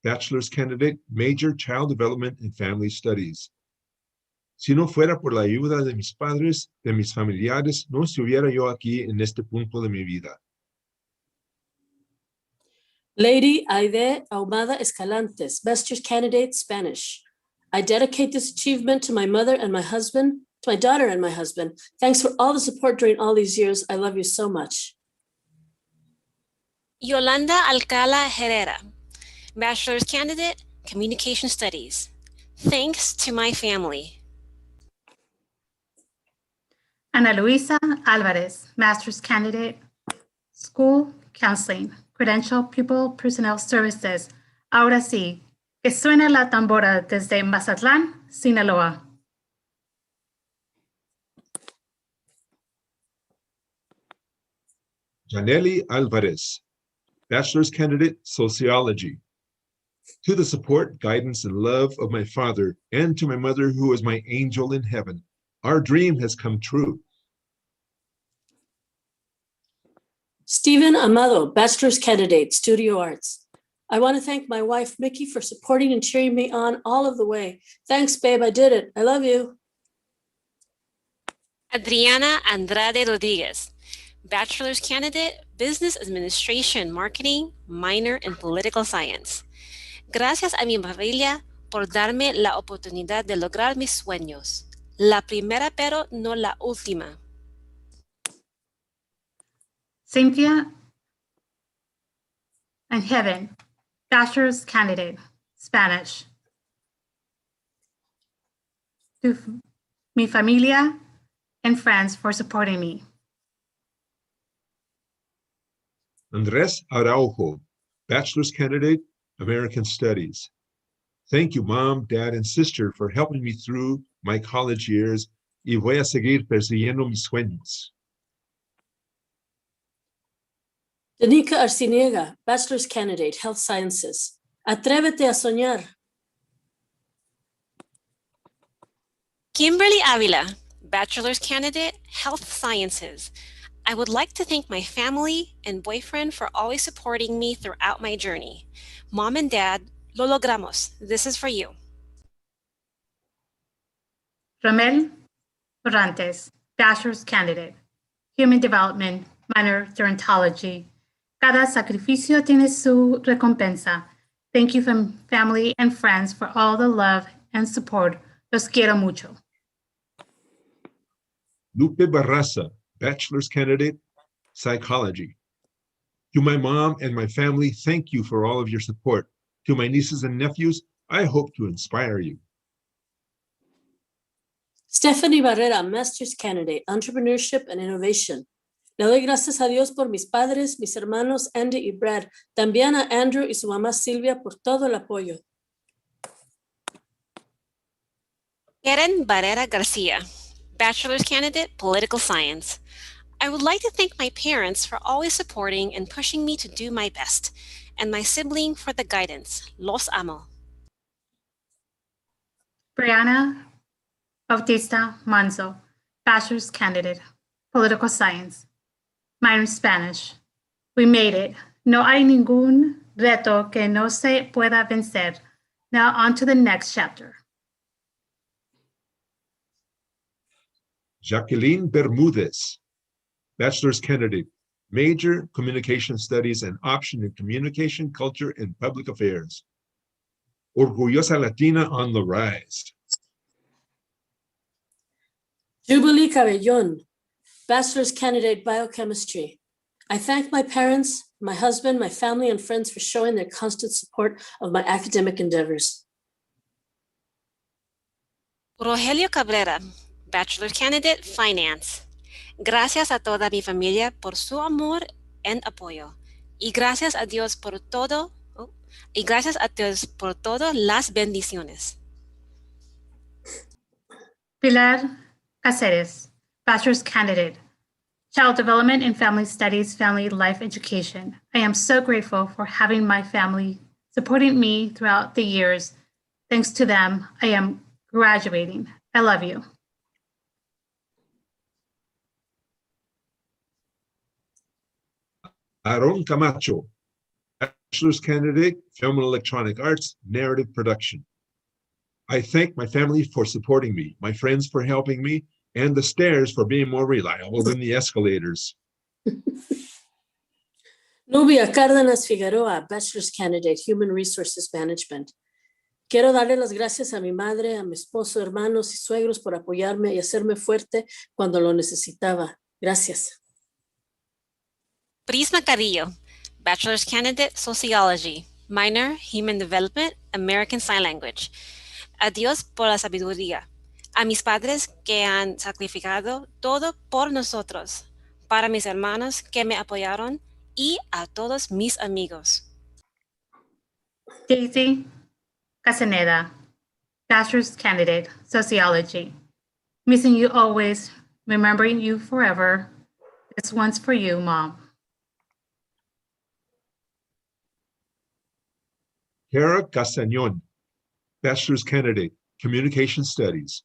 Bachelor's Candidate, Major Child Development and Family Studies. Si no fuera por la ayuda de mis padres, de mis familiares, no estuviera yo aquí en este punto de mi vida. Lady Aide Ahumada Escalantes, Bachelor's Candidate, Spanish. I dedicate this achievement to my mother and my husband, to my daughter and my husband. Thanks for all the support during all these years. I love you so much. Yolanda Alcala Herrera, Bachelor's Candidate, Communication Studies. Thanks to my family. Ana Luisa Alvarez, Master's Candidate, School Counseling, Credential Pupil Personnel Services. Ahora sí, que suena la tambora desde Mazatlán, Sinaloa. Janely Alvarez, Bachelor's Candidate, Sociology. To the support, guidance, and love of my father, and to my mother, who is my angel in heaven, our dream has come true. Stephen Amado, Bachelor's Candidate, Studio Arts. I want to thank my wife, Mickey, for supporting and cheering me on all of the way. Thanks, babe, I did it. I love you. Adriana Andrade Rodriguez, Bachelor's Candidate, Business Administration Marketing, minor in Political Science. Gracias a mi familia por darme la oportunidad de lograr mis sueños. La primera pero no la última. Cynthia and Heaven, Bachelor's Candidate, Spanish. To mi familia and friends for supporting me. Andres Araujo, Bachelor's Candidate, American Studies. Thank you, Mom, Dad, and sister for helping me through my college years y voy a seguir persiguiendo mis sueños. Danica Arciniega, Bachelor's Candidate, Health Sciences. Atrévete a soñar. Kimberly Avila, Bachelor's Candidate, Health Sciences. I would like to thank my family and boyfriend for always supporting me throughout my journey. Mom and Dad, lo logramos. This is for you. Romel Orantes, Bachelor's Candidate, Human Development, minor Gerontology. Cada sacrificio tiene su recompensa. Thank you from family and friends for all the love and support. Los quiero mucho. Lupe Barraza, Bachelor's Candidate, Psychology. To my mom and my family, thank you for all of your support. To my nieces and nephews, I hope to inspire you. Stephanie Barrera, Master's Candidate, Entrepreneurship and Innovation. Le doy gracias a Dios por mis padres, mis hermanos Andy y Brad, también a Andrew y su mamá Silvia por todo el apoyo. Keren Barrera Garcia, Bachelor's Candidate, Political Science. I would like to thank my parents for always supporting and pushing me to do my best, and my sibling for the guidance. Los amo. Brianna Bautista Manzo, Bachelor's Candidate, Political Science, minor Spanish. We made it. No hay ningún reto que no se pueda vencer. Now on to the next chapter. Jacqueline Bermudez, Bachelor's Candidate, Major Communication Studies and option in Communication, Culture, and Public Affairs. Orgullosa Latina on the rise. Jubilee Cabellon, Bachelor's Candidate, Biochemistry. I thank my parents, my husband, my family, and friends for showing their constant support of my academic endeavors. Rogelio Cabrera, Bachelor's Candidate, Finance. Gracias a toda mi familia por su amor y apoyo. Y gracias a Dios por todo. Y gracias a Dios por todas las bendiciones. Pilar Cáceres, Bachelor's Candidate, Child Development and Family Studies, Family Life Education. I am so grateful for having my family supporting me throughout the years. Thanks to them, I am graduating. I love you. Aaron Camacho, Bachelor's Candidate, Film and Electronic Arts, Narrative Production. I thank my family for supporting me, my friends for helping me, and the stairs for being more reliable than the escalators. Nubia Cárdenas Figueroa, Bachelor's Candidate, Human Resources Management. Quiero darle las gracias a mi madre, a mi esposo, hermanos y suegros por apoyarme y hacerme fuerte cuando lo necesitaba. Gracias. Prisma Carrillo, Bachelor's Candidate, Sociology, Minor, Human Development, American Sign Language. Adiós por la sabiduría. A mis padres que han sacrificado todo por nosotros, para mis hermanos que me apoyaron y a todos mis amigos. Daisy Casaneda, Bachelor's Candidate, Sociology. Missing you always, remembering you forever. This one's for you, Mom. Kara Castañón, Bachelor's Candidate, Communication Studies.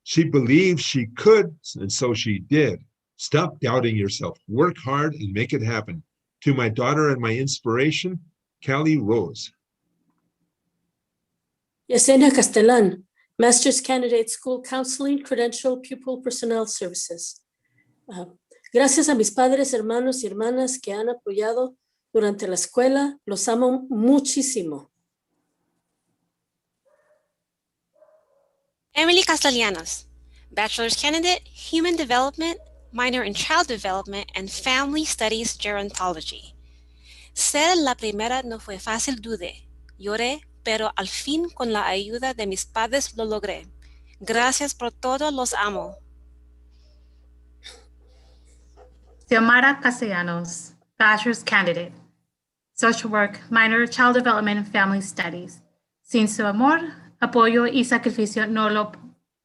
She believed she could, and so she did. Stop doubting yourself. Work hard and make it happen. To my daughter and my inspiration, Callie Rose. Yesenia Castellán, Master's Candidate, School Counseling, Credential, Pupil Personnel Services. Gracias a mis padres, hermanos y hermanas que han apoyado durante la escuela. Los amo muchísimo. Emily Castellanos, Bachelor's Candidate, Human Development, Minor in Child Development and Family Studies Gerontology. Ser la primera no fue fácil, dudé. Lloré, pero al fin con la ayuda de mis padres lo logré. Gracias por todo, los amo. Xiomara Castellanos, Bachelor's Candidate, Social Work, Minor, Child Development and Family Studies. Sin su amor, apoyo y sacrificio no lo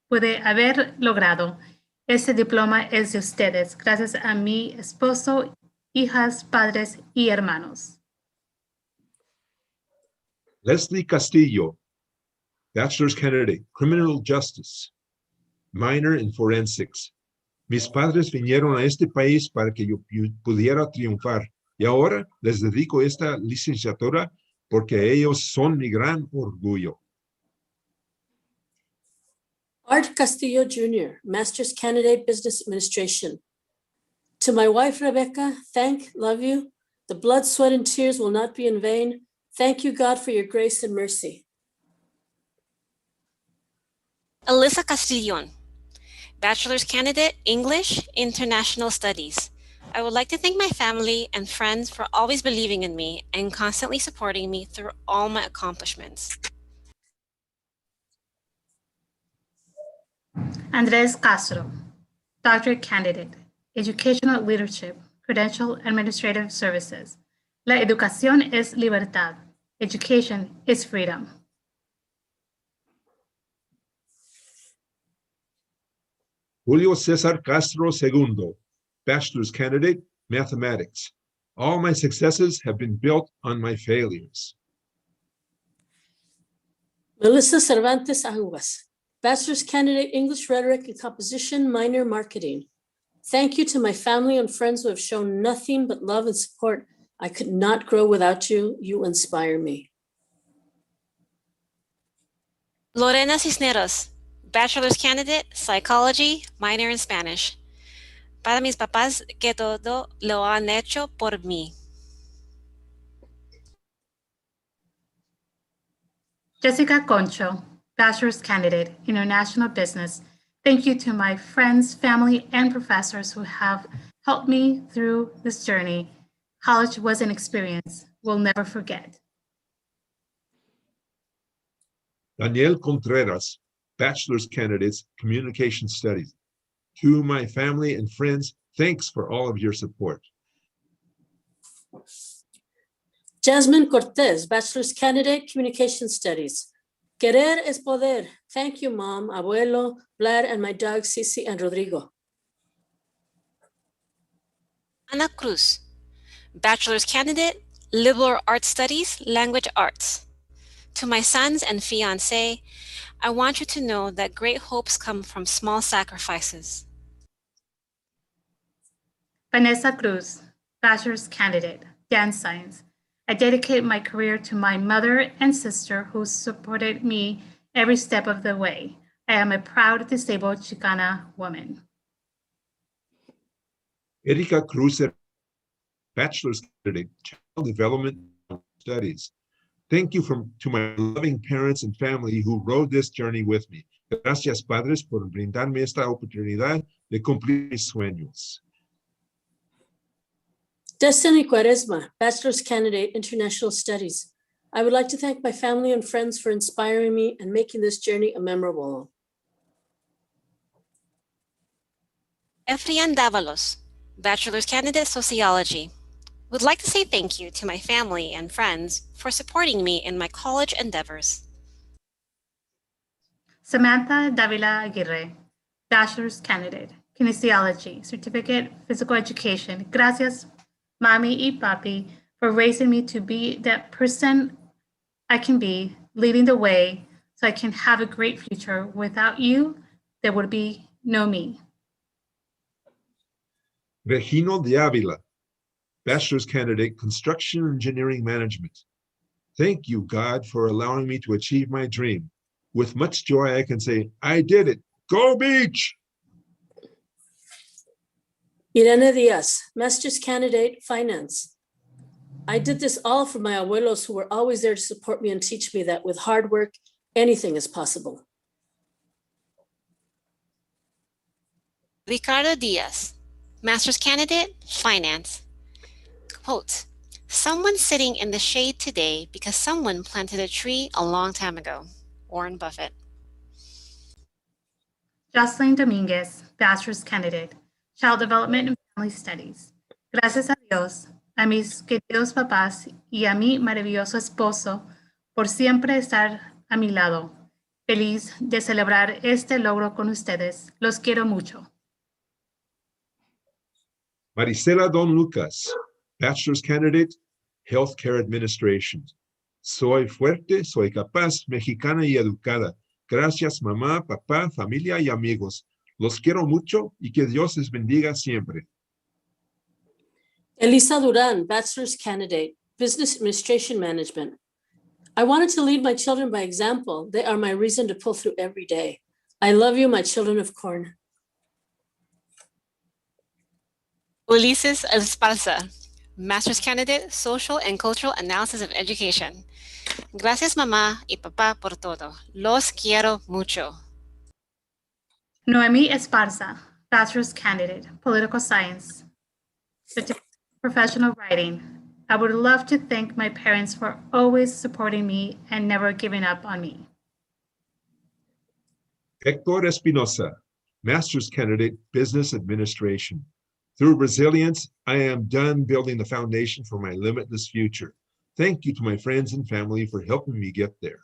pude haber logrado. Este diploma es de ustedes, gracias a mi esposo, hijas, padres y hermanos. Leslie Castillo, Bachelor's Candidate, Criminal Justice, Minor in Forensics. Mis padres vinieron a este país para que yo pudiera triunfar y ahora les dedico esta licenciatura porque ellos son mi gran orgullo. Art Castillo Jr., Master's Candidate, Business Administration. To my wife, Rebecca, love you. The blood, sweat, and tears will not be in vain. Thank you, God, for your grace and mercy. Alyssa Castillon, Bachelor's Candidate, English, International Studies. I would like to thank my family and friends for always believing in me and constantly supporting me through all my accomplishments. Andres Castro, Doctorate Candidate, Educational Leadership, Credential Administrative Services. La educación es libertad. Education is freedom. Julio Cesar Castro II, Bachelor's Candidate, Mathematics. All my successes have been built on my failures. Melissa Cervantes Aguas, Bachelor's Candidate, English Rhetoric and Composition, Minor Marketing. Thank you to my family and friends who have shown nothing but love and support. I could not grow without you. You inspire me. Lorena Cisneros, Bachelor's Candidate, Psychology, Minor in Spanish. Para mis papás que todo lo han hecho por mí. Jessica Concho, Bachelor's Candidate, International Business. Thank you to my friends, family, and professors who have helped me through this journey. College was an experience we'll never forget. Daniel Contreras, Bachelor's Candidates, Communication Studies. To my family and friends, thanks for all of your support. Jasmine Cortez, Bachelor's Candidate, Communication Studies. Querer es poder. Thank you, Mom, Abuelo, Vlad, and my dogs, Cici and Rodrigo. Ana Cruz, Bachelor's Candidate, Liberal Arts Studies, Language Arts. To my sons and fiancé, I want you to know that great hopes come from small sacrifices. Vanessa Cruz, Bachelor's Candidate, Dance Science. I dedicate my career to my mother and sister who supported me every step of the way. I am a proud disabled Chicana woman. Erika Cruzer, bachelor's candidate, Child Development Studies. Thank you to my loving parents and family who rode this journey with me. Gracias, padres, por brindarme esta oportunidad de cumplir mis sueños. Destiny Quaresma, Bachelor's Candidate, International Studies. I would like to thank my family and friends for inspiring me and making this journey a memorable one. Efrian Davalos, Bachelor's Candidate, Sociology. Would like to say thank you to my family and friends for supporting me in my college endeavors. Samantha Davila Aguirre, Bachelor's Candidate, Kinesiology, Certificate, Physical Education. Gracias, Mami y Papi, for raising me to be that person I can be, leading the way so I can have a great future. Without you, there would be no me. Regino de Avila, Bachelor's Candidate, Construction Engineering Management. Thank you, God, for allowing me to achieve my dream. With much joy, I can say, I did it. Go Beach! Irene Diaz, Master's Candidate, Finance. I did this all for my abuelos who were always there to support me and teach me that with hard work, anything is possible. Ricardo Diaz, Master's Candidate, Finance. Quote, someone sitting in the shade today because someone planted a tree a long time ago. Warren Buffett. Jocelyn Dominguez, Bachelor's Candidate, Child Development and Family Studies. Gracias a Dios, a mis queridos papás y a mi maravilloso esposo por siempre estar a mi lado. Feliz de celebrar este logro con ustedes. Los quiero mucho. Marisela Don Lucas, Bachelor's Candidate, Healthcare Administration. Soy fuerte, soy capaz, mexicana y educada. Gracias, mamá, papá, familia y amigos. Los quiero mucho y que Dios les bendiga siempre. Elisa Duran, Bachelor's Candidate, Business Administration Management. I wanted to lead my children by example. They are my reason to pull through every day. I love you, my children of corn. Ulises Esparza, Master's Candidate, Social and Cultural Analysis of Education. Gracias, mamá y papá, por todo. Los quiero mucho. Noemi Esparza, Bachelor's Candidate, Political Science, Professional Writing. I would love to thank my parents for always supporting me and never giving up on me. Hector Espinosa, Master's Candidate, Business Administration. Through resilience, I am done building the foundation for my limitless future. Thank you to my friends and family for helping me get there.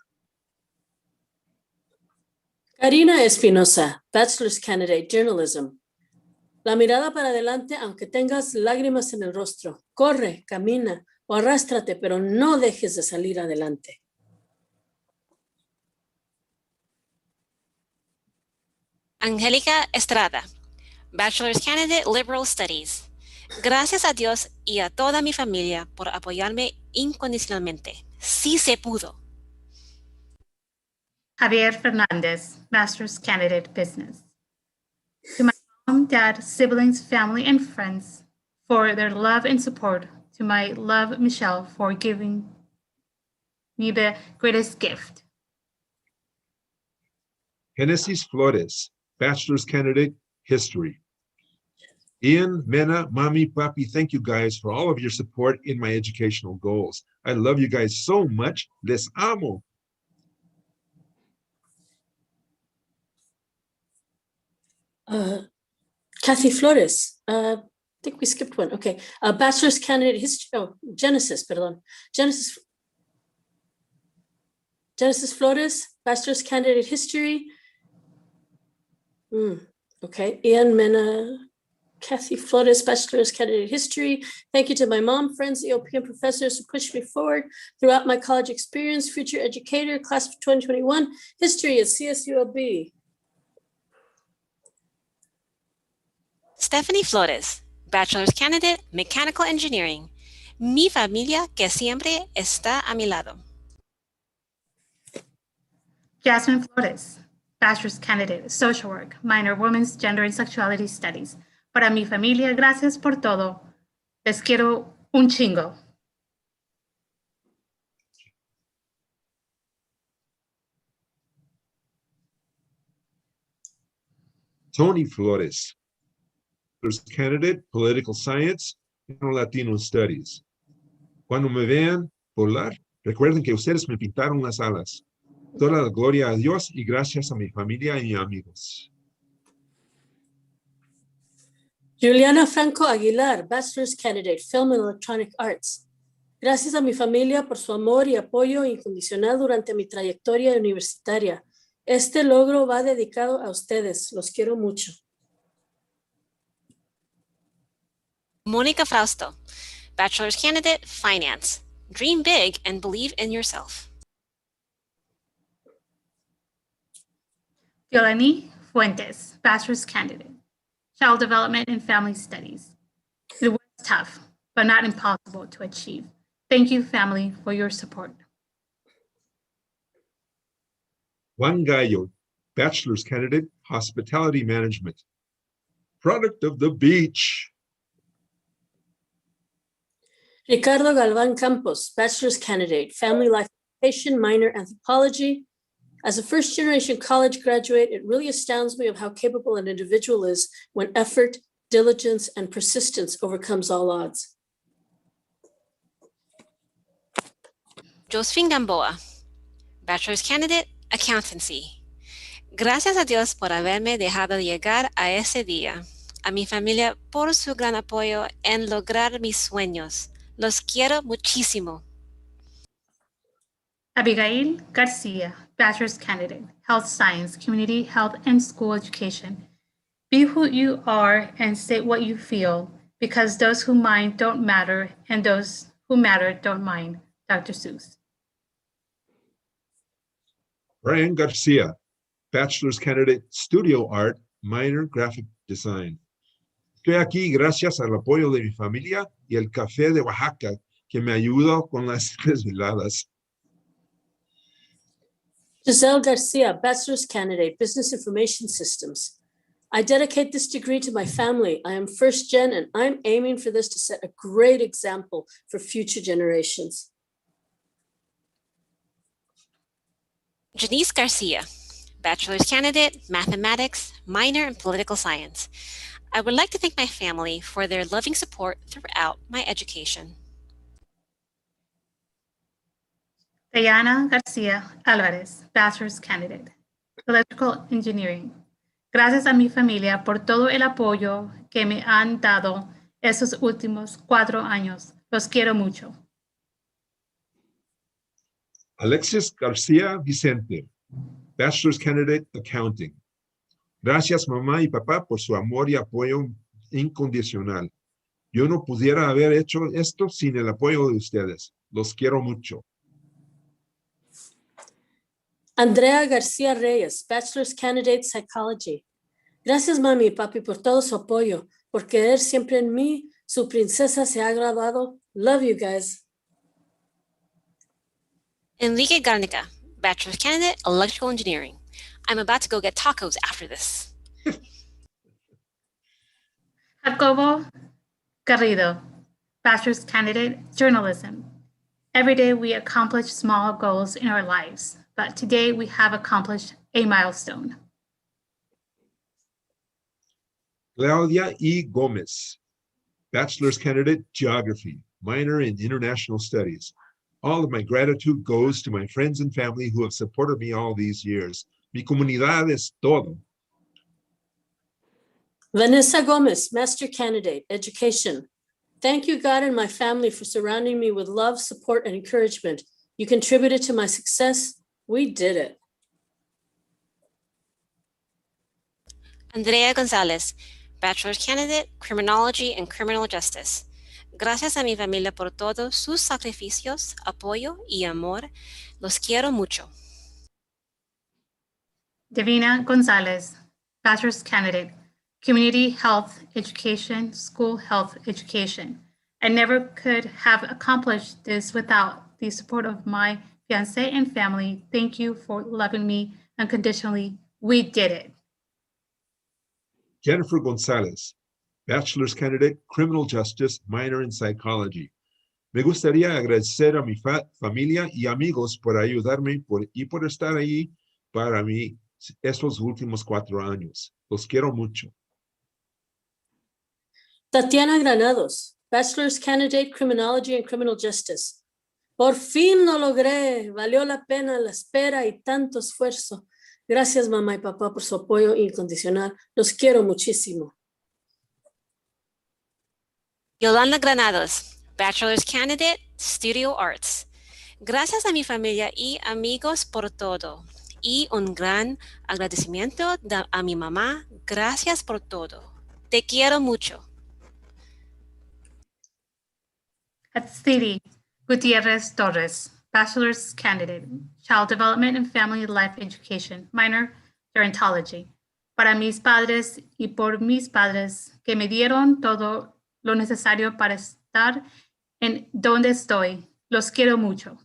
Karina Espinosa, Bachelor's Candidate, Journalism. La mirada para adelante aunque tengas lágrimas en el rostro. Corre, camina o arrástrate, pero no dejes de salir adelante. Angélica Estrada, Bachelor's Candidate, Liberal Studies. Gracias a Dios y a toda mi familia por apoyarme incondicionalmente. Sí se pudo. Javier Fernandez, Master's Candidate, Business. To my mom, dad, siblings, family, and friends for their love and support. To my love, Michelle, for giving me the greatest gift. Genesis Flores, Bachelor's Candidate, History. Ian, Mena, Mommy, Papi, thank you guys for all of your support in my educational goals. I love you guys so much. Les amo. Kathy Flores, I think we skipped one. Okay, Bachelor's Candidate History. Oh, Genesis, perdón. Genesis Flores, Bachelor's Candidate History. Okay, Ian Mena, Kathy Flores, Bachelor's Candidate History. Thank you to my mom, friends, EOP, and professors who pushed me forward throughout my college experience. Future educator, class of 2021, history at CSULB. Stephanie Flores, Bachelor's Candidate, Mechanical Engineering. Mi familia que siempre está a mi lado. Jasmine Flores, Bachelor's Candidate, Social Work, Minor Women's Gender and Sexuality Studies. Para mi familia, gracias por todo. Les quiero un chingo. Tony Flores, Bachelor's Candidate, Political Science, and Latino Studies. Cuando me vean volar, recuerden que ustedes me pintaron las alas. Toda la gloria a Dios y gracias a mi familia y amigos. Juliana Franco Aguilar, Bachelor's Candidate, Film and Electronic Arts. Gracias a mi familia por su amor y apoyo incondicional durante mi trayectoria universitaria. Este logro va dedicado a ustedes. Los quiero mucho. Mónica Frausto, Bachelor's Candidate, Finance. Dream big and believe in yourself. Yolani Fuentes, Bachelor's Candidate, Child Development and Family Studies. It was tough, but not impossible to achieve. Thank you, family, for your support. Juan Gallo, Bachelor's Candidate, Hospitality Management. Product of the beach. Ricardo Galván Campos, Bachelor's Candidate, Family Life Education, Minor Anthropology. As a first-generation college graduate, it really astounds me of how capable an individual is when effort, diligence, and persistence overcomes all odds. Josephine Gamboa, Bachelor's Candidate, Accountancy. Gracias a Dios por haberme dejado llegar a ese día. A mi familia por su gran apoyo en lograr mis sueños. Los quiero muchísimo. Abigail Garcia, Bachelor's Candidate, Health Science, Community Health and School Education. Be who you are and say what you feel, because those who mind don't matter and those who matter don't mind. Dr. Seuss. Brian Garcia, Bachelor's Candidate, Studio Art, Minor Graphic Design. Estoy aquí gracias al apoyo de mi familia y el café de Oaxaca que me ayuda con las desveladas. Giselle Garcia, Bachelor's Candidate, Business Information Systems. I dedicate this degree to my family. I am first gen and I'm aiming for this to set a great example for future generations. Janice Garcia, Bachelor's Candidate, Mathematics, Minor in Political Science. I would like to thank my family for their loving support throughout my education. Diana Garcia Alvarez, Bachelor's Candidate, Electrical Engineering. Gracias a mi familia por todo el apoyo que me han dado estos últimos 4 años. Los quiero mucho. Alexis Garcia Vicente, Bachelor's Candidate, Accounting. Gracias, mamá y papá, por su amor y apoyo incondicional. Yo no pudiera haber hecho esto sin el apoyo de ustedes. Los quiero mucho. Andrea García Reyes, Bachelor's Candidate, Psychology. Gracias, mami y papi, por todo su apoyo, por querer siempre en mí. Su princesa se ha graduado. Love you guys. Enrique Garnica, Bachelor's Candidate, Electrical Engineering. I'm about to go get tacos after this. Jacobo Garrido, Bachelor's Candidate, Journalism. Every day we accomplish small goals in our lives, but today we have accomplished a milestone. Claudia E. Gomez, Bachelor's Candidate, Geography, Minor in International Studies. All of my gratitude goes to my friends and family who have supported me all these years. Mi comunidad es todo. Vanessa Gomez, Master Candidate, Education. Thank you, God and my family, for surrounding me with love, support, and encouragement. You contributed to my success. We did it. Andrea Gonzalez, Bachelor's Candidate, Criminology and Criminal Justice. Gracias a mi familia por todos sus sacrificios, apoyo y amor. Los quiero mucho. Davina Gonzalez, Bachelor's Candidate, Community Health Education, School Health Education. I never could have accomplished this without the support of my fiancé, and family, thank you for loving me unconditionally. We did it. Jennifer Gonzalez, bachelor's candidate, criminal justice, minor in psychology. Me gustaría agradecer a mi familia y amigos por ayudarme y por estar ahí para mí estos últimos 4 años. Los quiero mucho. Tatiana Granados, bachelor's candidate, criminology and criminal justice. Por fin lo logré. Valió la pena la espera y tanto esfuerzo. Gracias, mamá y papá, por su apoyo incondicional. Los quiero muchísimo. Yolanda Granados, bachelor's candidate, studio arts. Gracias a mi familia y amigos por todo. Y un gran agradecimiento a mi mamá. Gracias por todo. Te quiero mucho. Atsiri Gutierrez Torres, bachelor's candidate, child development and family life education, minor gerontology. Para mis padres y por mis padres que me dieron todo lo necesario para estar en donde estoy. Los quiero mucho.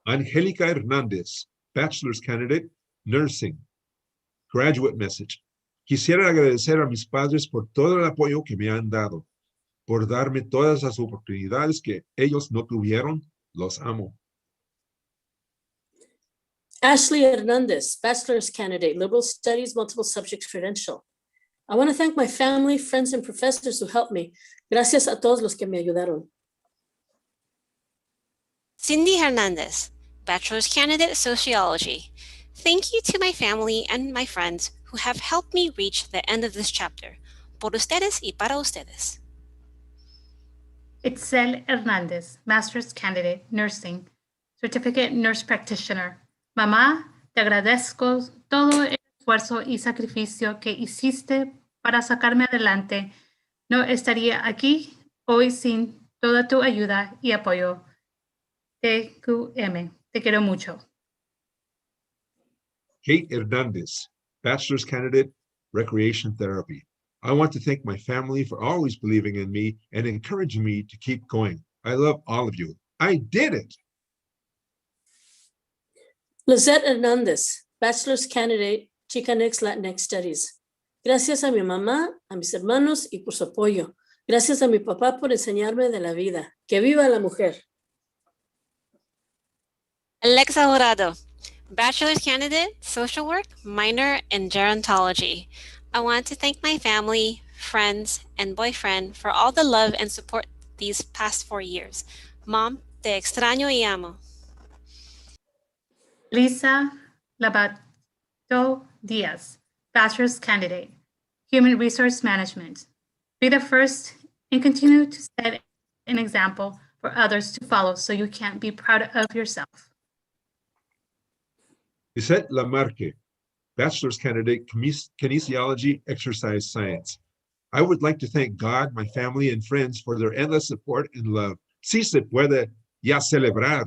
Angélica Hernández, bachelor's candidate, nursing. Graduate message. Quisiera agradecer a mis padres por todo el apoyo que me han dado, por darme todas las oportunidades que ellos no tuvieron. Los amo. Ashley Hernandez, bachelor's candidate, liberal studies, multiple subjects credential. I want to thank my family, friends, and professors who helped me. Gracias a todos los que me ayudaron. Cindy Hernandez, bachelor's candidate, sociology. Thank you to my family and my friends who have helped me reach the end of this chapter. Por ustedes y para ustedes. Itzel Hernandez, master's candidate, nursing, certificate nurse practitioner. Mamá, te agradezco todo el esfuerzo y sacrificio que hiciste para sacarme adelante. No estaría aquí hoy sin toda tu ayuda y apoyo. TQM, te quiero mucho. Kate Hernandez, bachelor's candidate, recreation therapy. I want to thank my family for always believing in me and encouraging me to keep going. I love all of you. I did it. Lizette Hernandez, bachelor's candidate, Chicanx Latinx Studies. Gracias a mi mamá, a mis hermanos y por su apoyo. Gracias a mi papá por enseñarme de la vida. ¡Que viva la mujer! Alexa Jurado, bachelor's candidate, social work, minor in gerontology. I want to thank my family, friends, and boyfriend for all the love and support these past 4 years. Mom, te extraño y amo. Lisa Labato Diaz, bachelor's candidate, human resource management. Be the first and continue to set an example for others to follow so you can be proud of yourself. Lisette Lamarque, bachelor's candidate, kinesiology, exercise science. I would like to thank God, my family, and friends for their endless support and love. Sí se puede ya celebrar.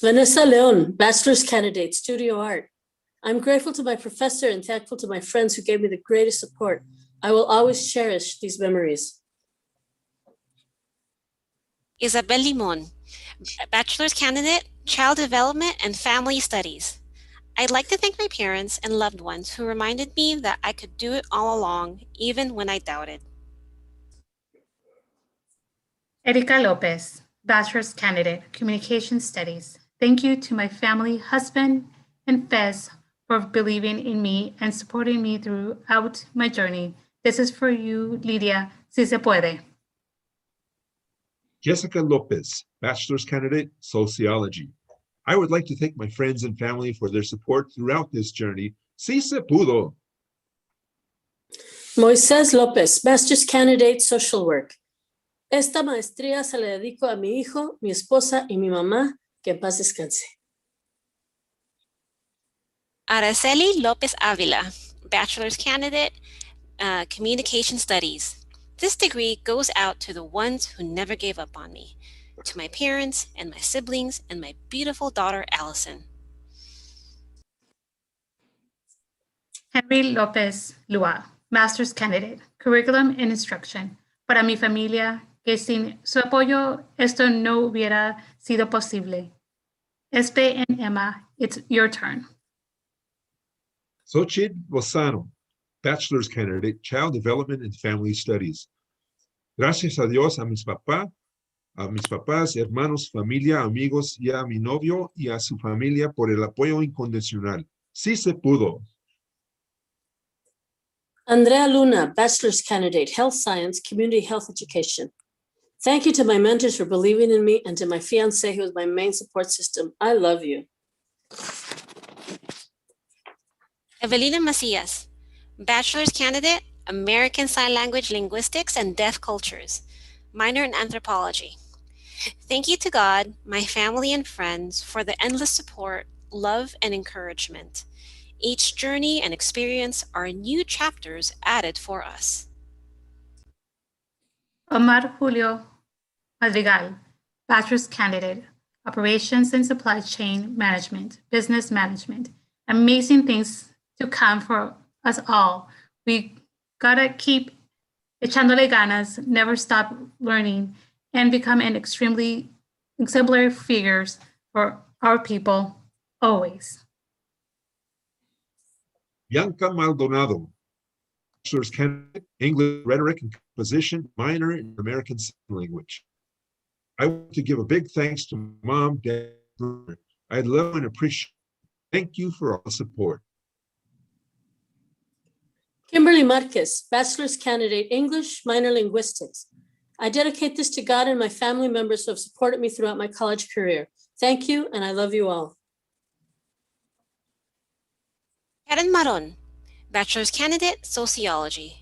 Vanessa Leon, bachelor's candidate, studio art. I'm grateful to my professor and thankful to my friends who gave me the greatest support. I will always cherish these memories. Isabel Limon, bachelor's candidate, child development and family studies. I'd like to thank my parents and loved ones who reminded me that I could do it all along, even when I doubted. Erika Lopez, bachelor's candidate, communication studies. Thank you to my family, husband, and Fez for believing in me and supporting me throughout my journey. This is for you, Lidia, si se puede. Jessica Lopez, bachelor's candidate, sociology. I would like to thank my friends and family for their support throughout this journey. Sí se pudo. Moisés López, master's candidate, social work. Esta maestría se la dedico a mi hijo, mi esposa y mi mamá, que en paz descanse. Araceli Lopez Avila, bachelor's candidate, communication studies. This degree goes out to the ones who never gave up on me, to my parents and my siblings and my beautiful daughter, Allison. Henry Lopez Lua, master's candidate, curriculum and instruction. Para mi familia, que sin su apoyo esto no hubiera sido posible. Espe and Emma, it's your turn. Xochitl Lozano, Bachelor's Candidate, Child Development and Family Studies. Gracias a Dios, a mis papás, hermanos, familia, amigos y a mi novio y a su familia por el apoyo incondicional. Sí se pudo. Andrea Luna, Bachelor's Candidate, Health Science, Community Health Education. Thank you to my mentors for believing in me and to my fiancé, who is my main support system. I love you. Evelina Macias, Bachelor's Candidate, American Sign Language Linguistics and Deaf Cultures, minor in Anthropology. Thank you to God, my family and friends for the endless support, love, and encouragement. Each journey and experience are new chapters added for us. Omar Julio Madrigal, Bachelor's Candidate, Operations and Supply Chain Management, Business Management. Amazing things to come for us all. We gotta keep echándole ganas, never stop learning, and become an extremely exemplary figures for our people, always. Bianca Maldonado, Bachelor's Candidate, English Rhetoric and Composition, minor in American Sign Language. I want to give a big thanks to Mom, Dad, brother. I love and appreciate. Thank you for all the support. Kimberly Marquez, Bachelor's Candidate, English, minor linguistics. I dedicate this to God and my family members who have supported me throughout my college career. Thank you, and I love you all. Karen Maron, Bachelor's Candidate, Sociology.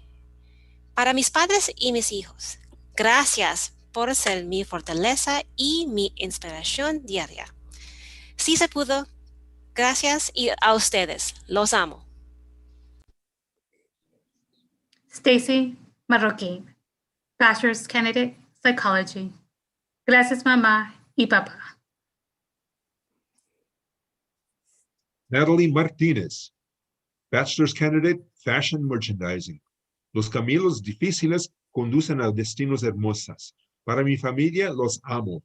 Para mis padres y mis hijos, gracias por ser mi fortaleza y mi inspiración diaria. Sí se pudo. Gracias y a ustedes. Los amo. Stacy Marroquín, Bachelor's Candidate, Psychology. Gracias, mamá y papá. Natalie Martinez, Bachelor's Candidate, Fashion Merchandising. Los caminos difíciles conducen a destinos hermosos. Para mi familia, los amo.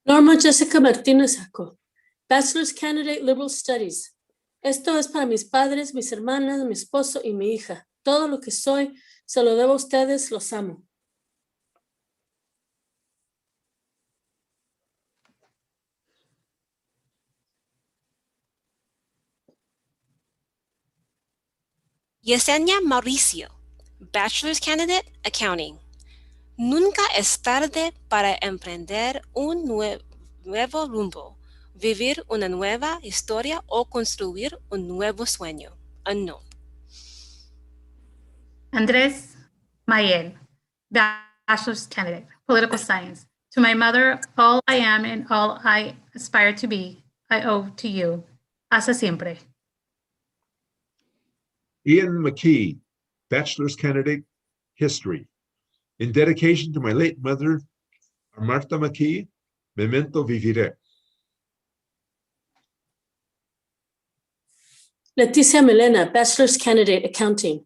Norma Jessica Martínez Jaco, Bachelor's Candidate, Liberal Studies. Esto es para mis padres, mis hermanas, mi esposo y mi hija. Todo lo que soy, se lo debo a ustedes, los amo. Yesenia Mauricio, Bachelor's Candidate, Accounting. Nunca es tarde para emprender un nuevo rumbo, vivir una nueva historia o construir un nuevo sueño. Unknown. Andrés Mayel, Bachelor's Candidate, Political Science. To my mother, all I am and all I aspire to be, I owe to you. Hasta siempre. Ian McKee, Bachelor's Candidate, History. In dedication to my late mother, Martha McKee, memento viviré. Leticia Melena, Bachelor's Candidate, Accounting.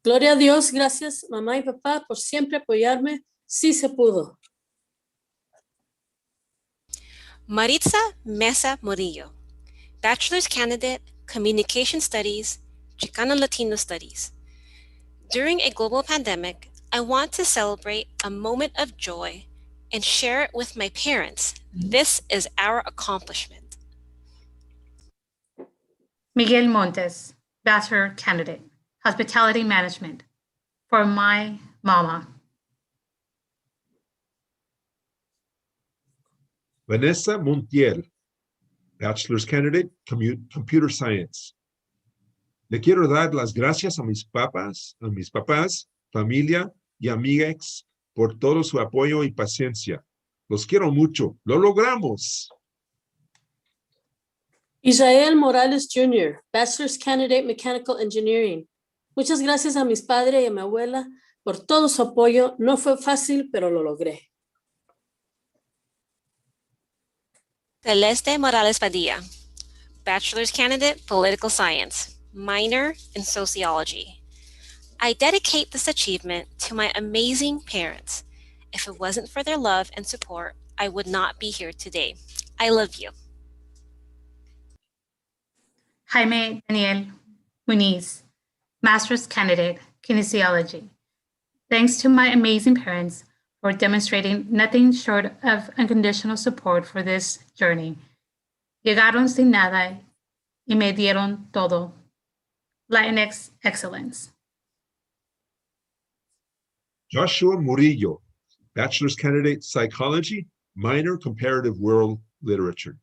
Gloria a Dios, gracias mamá y papá por siempre apoyarme. Sí se pudo. Maritza Mesa Murillo, Bachelor's Candidate, Communication Studies, Chicano Latino Studies. During a global pandemic, I want to celebrate a moment of joy and share it with my parents. This is our accomplishment. Miguel Montes, Bachelor Candidate, Hospitality Management. For my mama. Vanessa Montiel, Bachelor's Candidate, Computer Science. Le quiero dar las gracias a mis papás, familia y amigas por todo su apoyo y paciencia. Los quiero mucho. ¡Lo logramos! Israel Morales Jr., Bachelor's Candidate, Mechanical Engineering. Muchas gracias a mis padres y a mi abuela por todo su apoyo. No fue fácil, pero lo logré. Celeste Morales Padilla, Bachelor's Candidate, Political Science, minor in Sociology. I dedicate this achievement to my amazing parents. If it wasn't for their love and support, I would not be here today. I love you. Jaime Daniel Muniz, Master's Candidate, Kinesiology. Thanks to my amazing parents for demonstrating nothing short of unconditional support for this journey. Llegaron sin nada y me dieron todo. Latinx Excellence. Joshua Murillo, Bachelor's Candidate, Psychology, minor Comparative World Literature.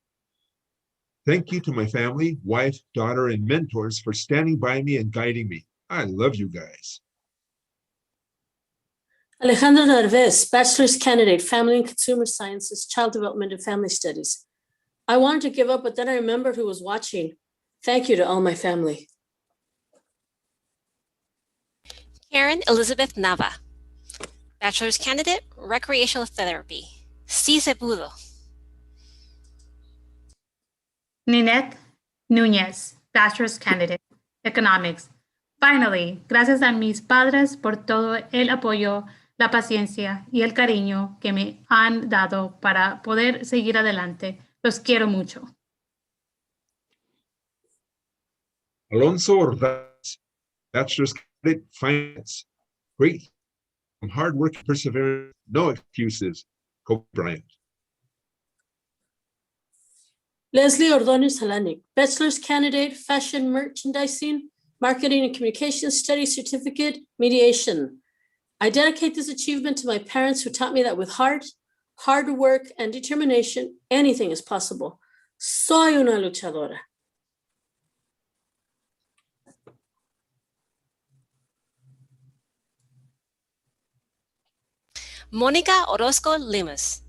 Thank you to my family, wife, daughter, and mentors for standing by me and guiding me. I love you guys. Alejandra Narvez, Bachelor's Candidate, Family and Consumer Sciences, Child Development and Family Studies. I wanted to give up, but then I remembered who was watching. Thank you to all my family. Karen Elizabeth Nava, Bachelor's Candidate, Recreational Therapy. Sí se pudo. Ninette Núñez, Bachelor's Candidate, Economics. Finally, gracias a mis padres por todo el apoyo, la paciencia y el cariño que me han dado para poder seguir adelante. Los quiero mucho. Alonso Ordaz, Bachelor's Candidate, Finance. Great from hard work and perseverance, no excuses. Kobe Bryant. Leslie Ordonez Halanik, Bachelor's Candidate, Fashion Merchandising, Marketing and Communication Studies Certificate, Mediation. I dedicate this achievement to my parents who taught me that with heart, hard work, and determination, anything is possible. Soy una luchadora. Mónica Orozco Limas,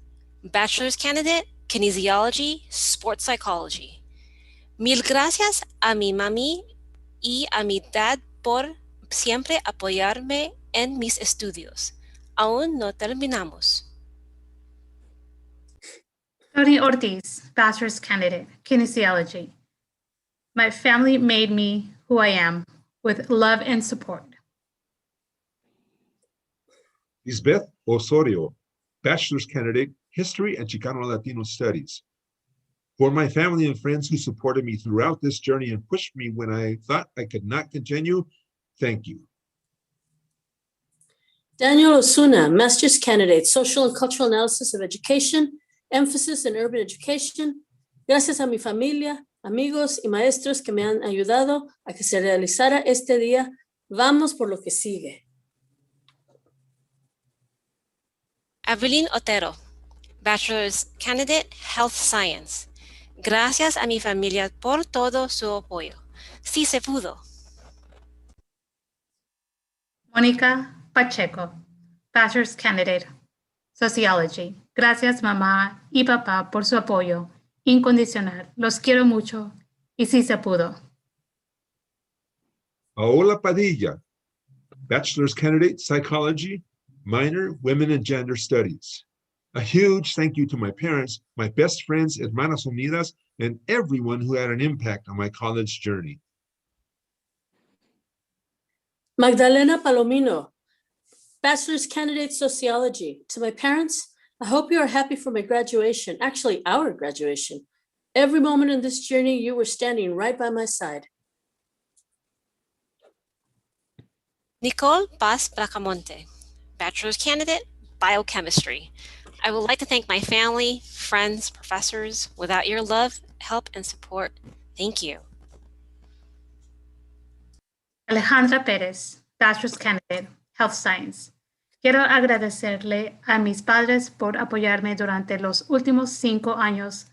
Bachelor's Candidate, Kinesiology, Sports Psychology. Mil gracias a mi mami y a mi dad por siempre apoyarme en mis estudios. Aún no terminamos. Tony Ortiz, Bachelor's Candidate, Kinesiology. My family made me who I am with love and support. Lisbeth Osorio, Bachelor's Candidate, History and Chicano Latino Studies. For my family and friends who supported me throughout this journey and pushed me when I thought I could not continue, thank you. Daniel Osuna, Master's Candidate, Social and Cultural Analysis of Education, Emphasis in Urban Education. Gracias a mi familia, amigos y maestros que me han ayudado a que se realizara este día. Vamos por lo que sigue. Evelyn Otero, Bachelor's Candidate, Health Science. Gracias a mi familia por todo su apoyo. Sí se pudo. Mónica Pacheco, Bachelor's Candidate, Sociology. Gracias mamá y papá por su apoyo incondicional. Los quiero mucho y sí se pudo. Paola Padilla, Bachelor's Candidate, Psychology, minor, Women and Gender Studies. A huge thank you to my parents, my best friends, Hermanas Unidas, and everyone who had an impact on my college journey. Magdalena Palomino, Bachelor's Candidate, Sociology. To my parents, I hope you are happy for my graduation, actually our graduation. Every moment in this journey, you were standing right by my side. Nicole Paz Bracamonte, Bachelor's Candidate, Biochemistry. I would like to thank my family, friends, professors. Without your love, help, and support, thank you. Alejandra Pérez, Bachelor's Candidate, Health Science. Quiero agradecerle a mis padres por apoyarme durante los últimos 5 años,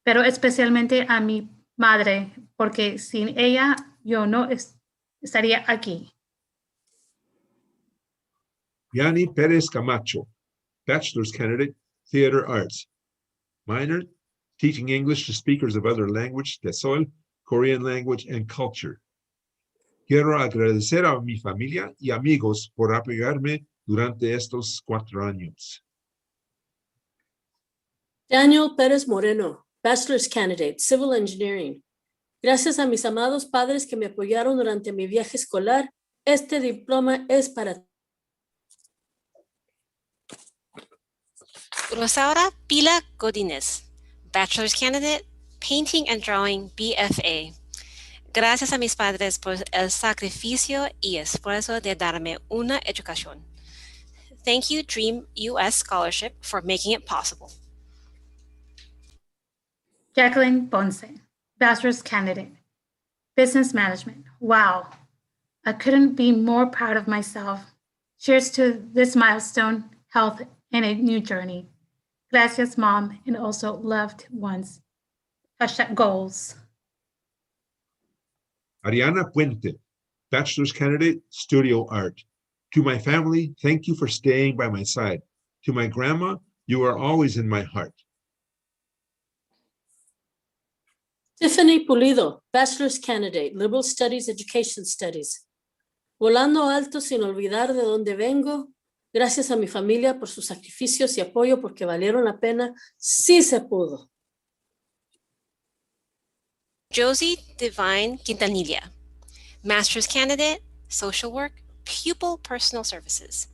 pero especialmente a mi madre, porque sin ella yo no estaría aquí. Yani Perez Camacho, Bachelor's Candidate, Theater Arts. Minor, Teaching English to Speakers of Other Language, TESOL, Korean Language and Culture. Quiero agradecer a mi familia y amigos por apoyarme durante estos 4 años. Daniel Pérez Moreno, Bachelor's Candidate, Civil Engineering. Gracias a mis amados padres que me apoyaron durante mi viaje escolar Este diploma es para Rosaura Pila Godínez, Bachelor's Candidate, Painting and Drawing, BFA. Gracias a mis padres por el sacrificio y esfuerzo de darme una educación. Thank you, Dream US Scholarship, for making it possible. Jacqueline Ponce, Bachelor's Candidate, Business Management. Wow, I couldn't be more proud of myself. Cheers to this milestone, health, and a new journey. Gracias, Mom, and also loved ones. #goals. Ariana Puente, Bachelor's Candidate, Studio Art. To my family, thank you for staying by my side. To my grandma, you are always in my heart. Tiffany Pulido, Bachelor's Candidate, Liberal Studies, Education Studies. Volando alto sin olvidar de dónde vengo. Gracias a mi familia por sus sacrificios y apoyo porque valieron la pena. Sí se pudo. Josie Divine Quintanilla, Master's Candidate, Social Work, Pupil Personal Services.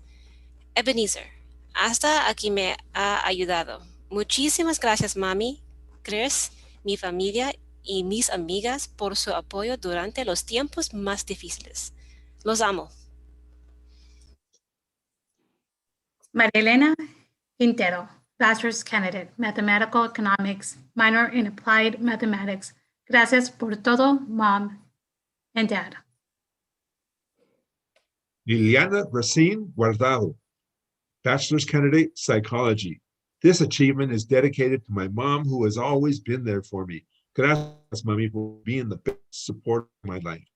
Ebenezer, hasta aquí me ha ayudado. Muchísimas gracias, Mami, Chris, mi familia y mis amigas por su apoyo durante los tiempos más difíciles. Los amo. María Elena Quintero, Bachelor's Candidate, Mathematical Economics, minor in Applied Mathematics. Gracias por todo, Mom and Dad. Liliana Racine Guardado, Bachelor's Candidate, Psychology. This achievement is dedicated to my mom, who has always been there for me. Gracias, Mami, for being the best support of my life.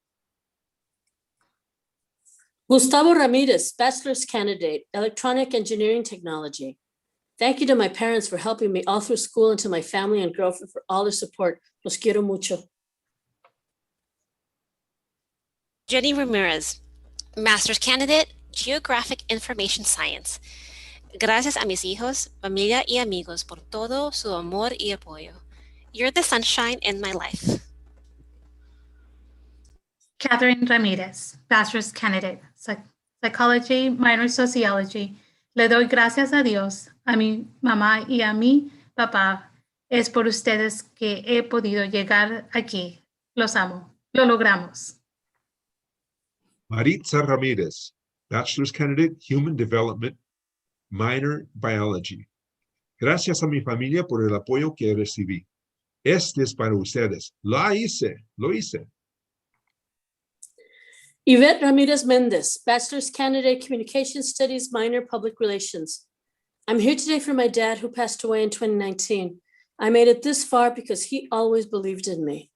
Gustavo Ramirez, Bachelor's Candidate, Electronic Engineering Technology. Thank you to my parents for helping me all through school and to my family and girlfriend for all their support. Los quiero mucho. Jenny Ramirez, Master's Candidate, Geographic Information Science. Gracias a mis hijos, familia y amigos por todo su amor y apoyo. You're the sunshine in my life. Catherine Ramirez, Bachelor's Candidate, Psychology, minor Sociology. Le doy gracias a Dios, a mi mamá y a mi papá. Es por ustedes que he podido llegar aquí. Los amo. Lo logramos. Maritza Ramirez, Bachelor's Candidate, Human Development, minor Biology. Gracias a mi familia por el apoyo que recibí. Este es para ustedes. Lo hice. Yvette Ramirez Mendez, Bachelor's Candidate, Communication Studies, minor Public Relations. I'm here today for my dad who passed away in 2019. I made it this far because he always believed in me.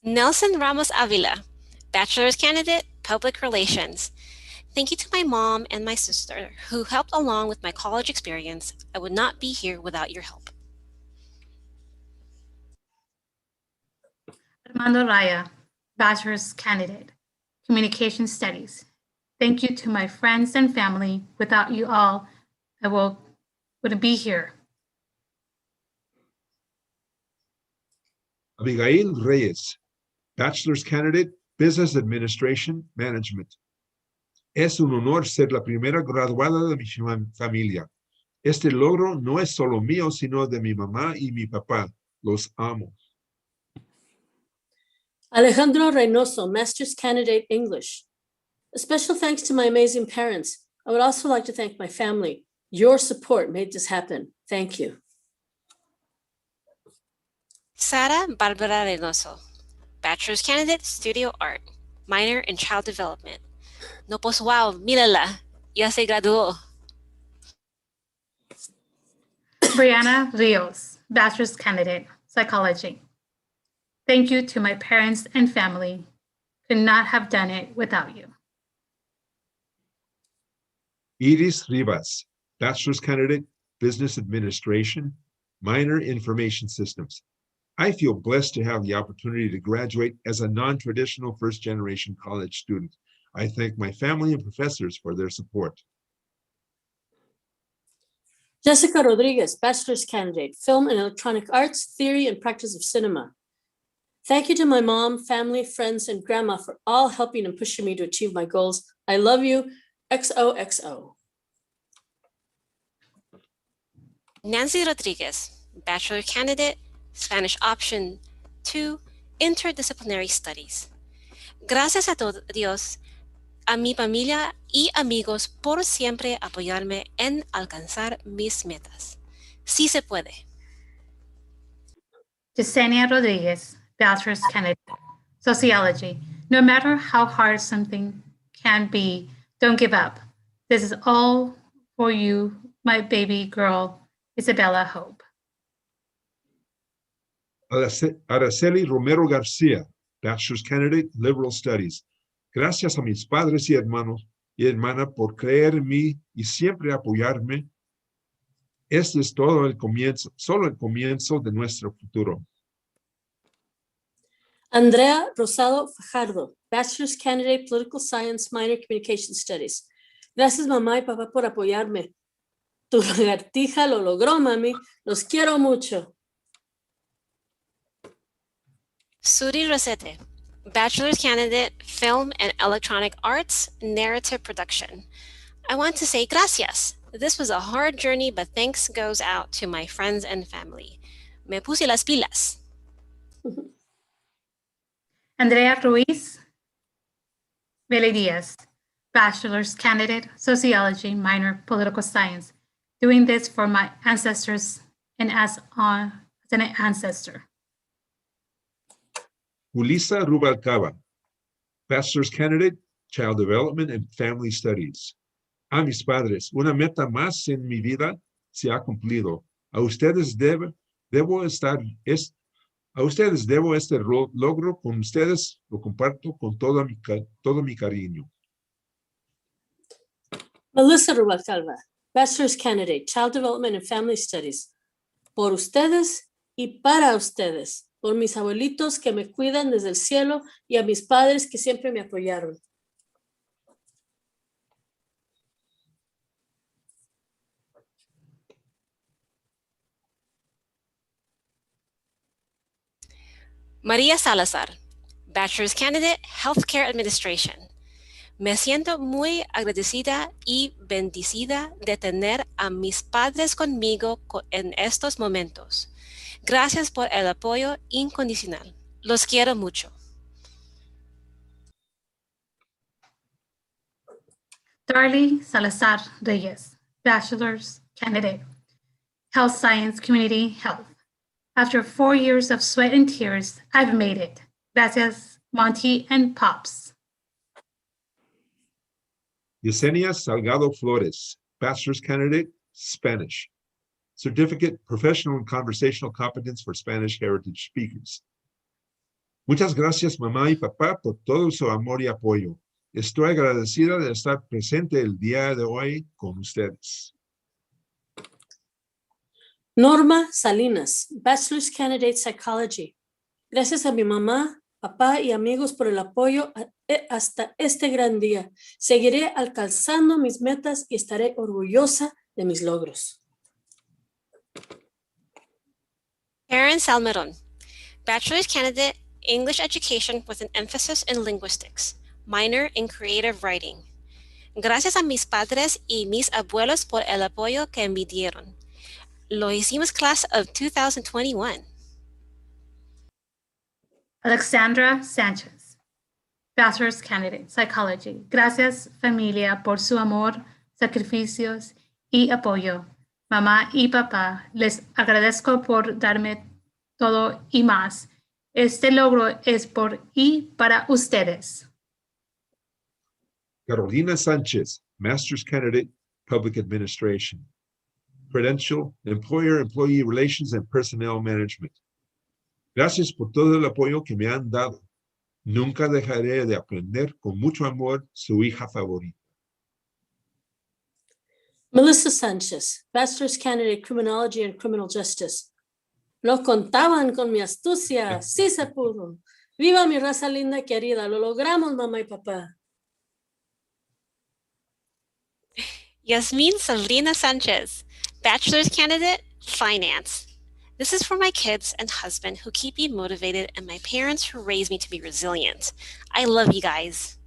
Nelson Ramos Avila, Bachelor's Candidate, Public Relations. Thank you to my mom and my sister who helped along with my college experience. I would not be here without your help. Armando Raya, Bachelor's Candidate, Communication Studies. Thank you to my friends and family. Without you all, I wouldn't be here. Abigail Reyes, Bachelor's Candidate, Business Administration Management. Es un honor ser la primera graduada de mi familia. Este logro no es solo mío, sino de mi mamá y mi papá. Los amo. Alejandro Reynoso, Master's Candidate, English. A special thanks to my amazing parents. I would also like to thank my family. Your support made this happen. Thank you. Sara Barbara Reynoso, Bachelor's Candidate, Studio Art, minor in Child Development. No, pues wow, mírala, ya se graduó. Brianna Rios, Bachelor's Candidate, Psychology. Thank you to my parents and family. Could not have done it without you. Iris Rivas, Bachelor's Candidate, Business Administration, minor Information Systems. I feel blessed to have the opportunity to graduate as a non-traditional first-generation college student. I thank my family and professors for their support. Jessica Rodriguez, Bachelor's Candidate, Film and Electronic Arts, Theory and Practice of Cinema. Thank you to my mom, family, friends, and grandma for all helping and pushing me to achieve my goals. I love you. XOXO. Nancy Rodriguez, Bachelor Candidate, Spanish Option 2, Interdisciplinary Studies. Gracias a Dios, a mi familia y amigos por siempre apoyarme en alcanzar mis metas. Sí se puede. Yesenia Rodriguez, Bachelor's Candidate, Sociology. No matter how hard something can be, don't give up. This is all for you, my baby girl, Isabella Hope. Araceli Romero García, Bachelor's Candidate, Liberal Studies. Gracias a mis padres y hermanos y hermana por creer en mí y siempre apoyarme. Este es todo el comienzo, solo el comienzo de nuestro futuro. Andrea Rosado Fajardo, Bachelor's Candidate, Political Science, Minor Communication Studies. Gracias, mamá y papá, por apoyarme. Tu lagartija lo logró, mami. Los quiero mucho. Suri Rosete, Bachelor's Candidate, Film and Electronic Arts, Narrative Production. I want to say gracias. This was a hard journey, but thanks goes out to my friends and family. Me puse las pilas. Andrea Ruiz Vélez Díaz, Bachelor's Candidate, Sociology, Minor, Political Science. Doing this for my ancestors and as an ancestor. Julissa Rubalcaba, Bachelor's Candidate, Child Development and Family Studies. A mis padres, una meta más en mi vida se ha cumplido. A ustedes debo este logro con ustedes, lo comparto con todo mi cariño. Melissa Rubalcaba, Bachelor's Candidate, Child Development and Family Studies. Por ustedes y para ustedes. Por mis abuelitos que me cuidan desde el cielo y a mis padres que siempre me apoyaron. María Salazar, Bachelor's Candidate, Healthcare Administration. Me siento muy agradecida y bendecida de tener a mis padres conmigo en estos momentos. Gracias por el apoyo incondicional. Los quiero mucho. Darly Salazar Reyes, Bachelor's Candidate, Health Science, Community Health. After 4 years of sweat and tears, I've made it. Gracias, Monty and Pops. Yesenia Salgado Flores, Bachelor's Candidate, Spanish. Certificate, Professional and Conversational Competence for Spanish Heritage Speakers. Muchas gracias, mamá y papá, por todo su amor y apoyo. Estoy agradecida de estar presente el día de hoy con ustedes. Norma Salinas, Bachelor's Candidate, Psychology. Gracias a mi mamá, papá y amigos por el apoyo hasta este gran día. Seguiré alcanzando mis metas y estaré orgullosa de mis logros. Karen Salmeron, Bachelor's Candidate, English Education with an emphasis in linguistics, minor in creative writing. Gracias a mis padres y mis abuelos por el apoyo que me dieron. Lo hicimos class of 2021. Alexandra Sanchez, Bachelor's Candidate, Psychology. Gracias, familia, por su amor, sacrificios y apoyo. Mamá y papá, les agradezco por darme todo y más. Este logro es por y para ustedes. Carolina Sanchez, Master's Candidate, Public Administration. Credential, Employer-Employee Relations and Personnel Management. Gracias por todo el apoyo que me han dado. Nunca dejaré de aprender con mucho amor, su hija favorita. Melissa Sanchez, Bachelor's Candidate, Criminology and Criminal Justice. No contaban con mi astucia, sí se pudo. Viva mi raza linda y querida, lo logramos, mamá y papá. Yasmin Salina Sanchez, Bachelor's Candidate, Finance. This is for my kids and husband who keep me motivated and my parents who raised me to be resilient. I love you guys.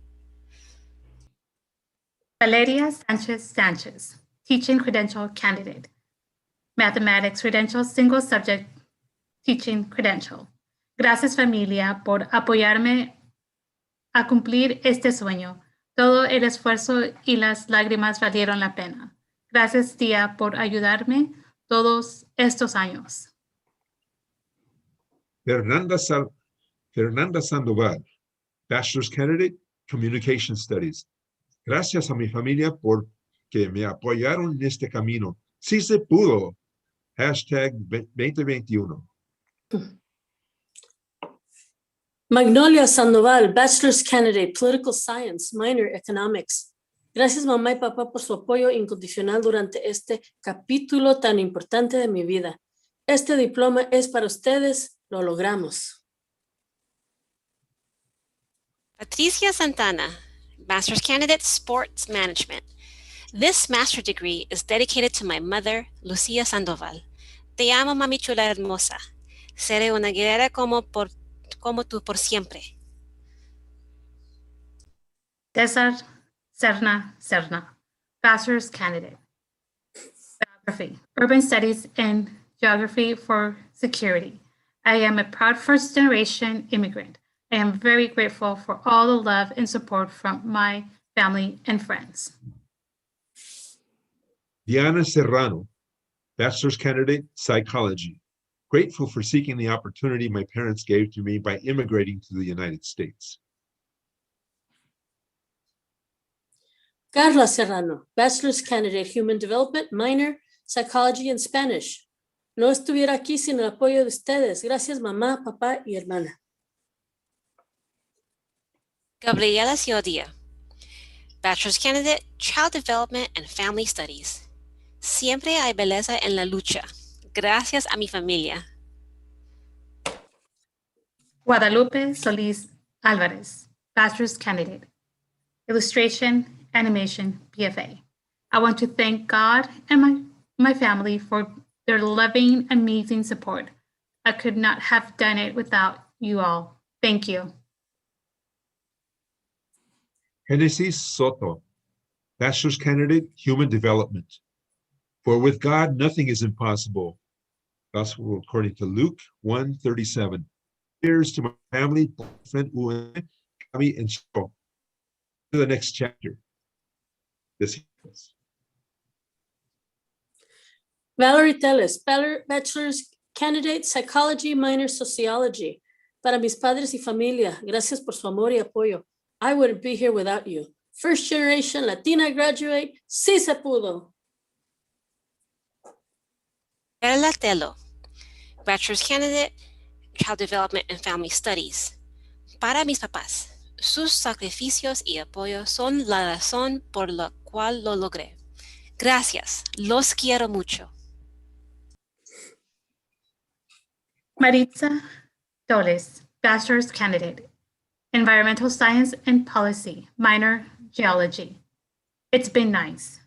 Valeria Sanchez, teaching credential candidate. Mathematics credential, single subject teaching credential. Gracias familia por apoyarme a cumplir este sueño. Todo el esfuerzo y las lágrimas valieron la pena. Gracias tía por ayudarme todos estos años. Fernanda Sandoval, Bachelor's Candidate, Communication Studies. Gracias a mi familia por que me apoyaron en este camino. Sí se pudo. Hashtag 2021. Magnolia Sandoval, Bachelor's Candidate, Political Science, minor Economics. Gracias mamá y papá por su apoyo incondicional durante este capítulo tan importante de mi vida. Este diploma es para ustedes, lo logramos. Patricia Santana, Master's Candidate, Sports Management. This master's degree is dedicated to my mother, Lucia Sandoval. Te amo, mami chula hermosa. Seré una guerrera como tú por siempre. Cesar Serna, Bachelor's Candidate. Geography, Urban Studies and Geography for Security. I am a proud first-generation immigrant. I am very grateful for all the love and support from my family and friends. Diana Serrano, Bachelor's Candidate, Psychology. Grateful for seeking the opportunity my parents gave to me by immigrating to the United States. Carla Serrano, Bachelor's Candidate, Human Development, minor Psychology and Spanish. No estuviera aquí sin el apoyo de ustedes. Gracias mamá, papá y hermana. Gabriela Ciodia, Bachelor's Candidate, Child Development and Family Studies. Siempre hay belleza en la lucha. Gracias a mi familia. Guadalupe Solís Alvarez, Bachelor's Candidate, Illustration, Animation, BFA. I want to thank God and my family for their loving, amazing support. I could not have done it without you all. Thank you. Genesis Soto, Bachelor's Candidate, Human Development. For with God, nothing is impossible. Gospel according to Luke 1:37. Here's to my family, friend, Kami, and Shpo. To the next chapter. This is Valerie Teles, Bachelor's Candidate, Psychology, minor Sociology. Para mis padres y familia, gracias por su amor y apoyo. I wouldn't be here without you. First generation Latina graduate, sí se pudo. Perla Telo, Bachelor's Candidate, Child Development and Family Studies. Para mis papás, sus sacrificios y apoyo son la razón por la cual lo logré. Gracias, los quiero mucho. Maritza Doles, Bachelor's Candidate, Environmental Science and Policy, minor Geology. It's been nice.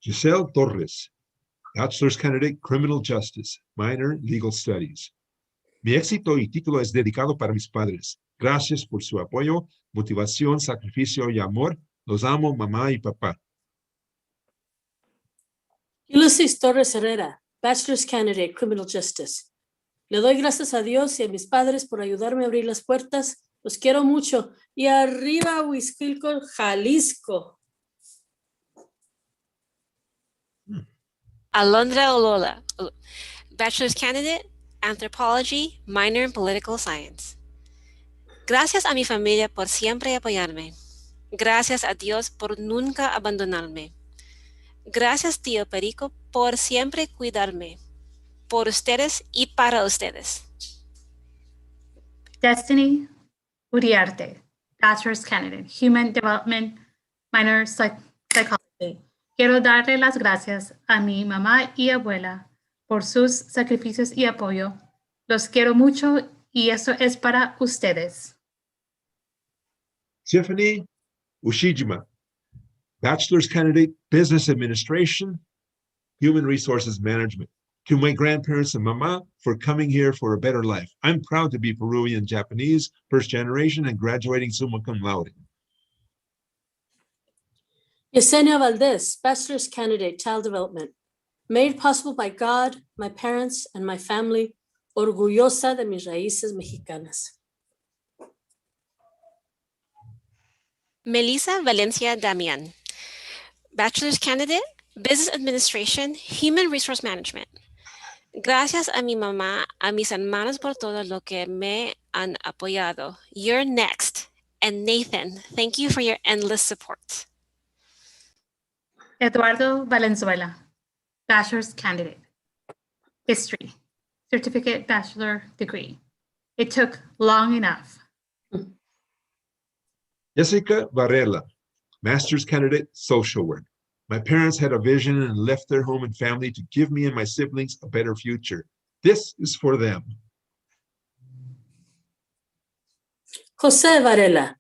Giselle Torres, Bachelor's Candidate, Criminal Justice, minor Legal Studies. Mi éxito y título es dedicado para mis padres. Gracias por su apoyo, motivación, sacrificio y amor. Los amo, mamá y papá. Ulysses Torres Herrera, Bachelor's Candidate, Criminal Justice. Le doy gracias a Dios y a mis padres por ayudarme a abrir las puertas. Los quiero mucho. Y arriba, Huixquilco, Jalisco. Alondra Olola, Bachelor's Candidate, Anthropology, minor in Political Science. Gracias a mi familia por siempre apoyarme. Gracias a Dios por nunca abandonarme. Gracias, tío Perico, por siempre cuidarme. Por ustedes y para ustedes. Destiny Uriarte, Bachelor's Candidate, Human Development, minor Psychology. Quiero darle las gracias a mi mamá y abuela por sus sacrificios y apoyo. Los quiero mucho y eso es para ustedes. Tiffany Ushijima, Bachelor's Candidate, Business Administration, Human Resources Management. To my grandparents and mama for coming here for a better life. I'm proud to be Peruvian Japanese, first generation, and graduating summa cum laude. Yesenia Valdez, bachelor's candidate, child development. Made possible by God, my parents, and my family. Orgullosa de mis raíces mexicanas. Melissa Valencia Damian, bachelor's candidate, business administration, human resource management. Gracias a mi mamá, a mis hermanos por todo lo que me han apoyado. You're next. And Nathan, thank you for your endless support. Eduardo Valenzuela, bachelor's candidate. History, certificate bachelor degree. It took long enough. Jessica Varela, master's candidate, social work. My parents had a vision and left their home and family to give me and my siblings a better future. This is for them. Jose Varela,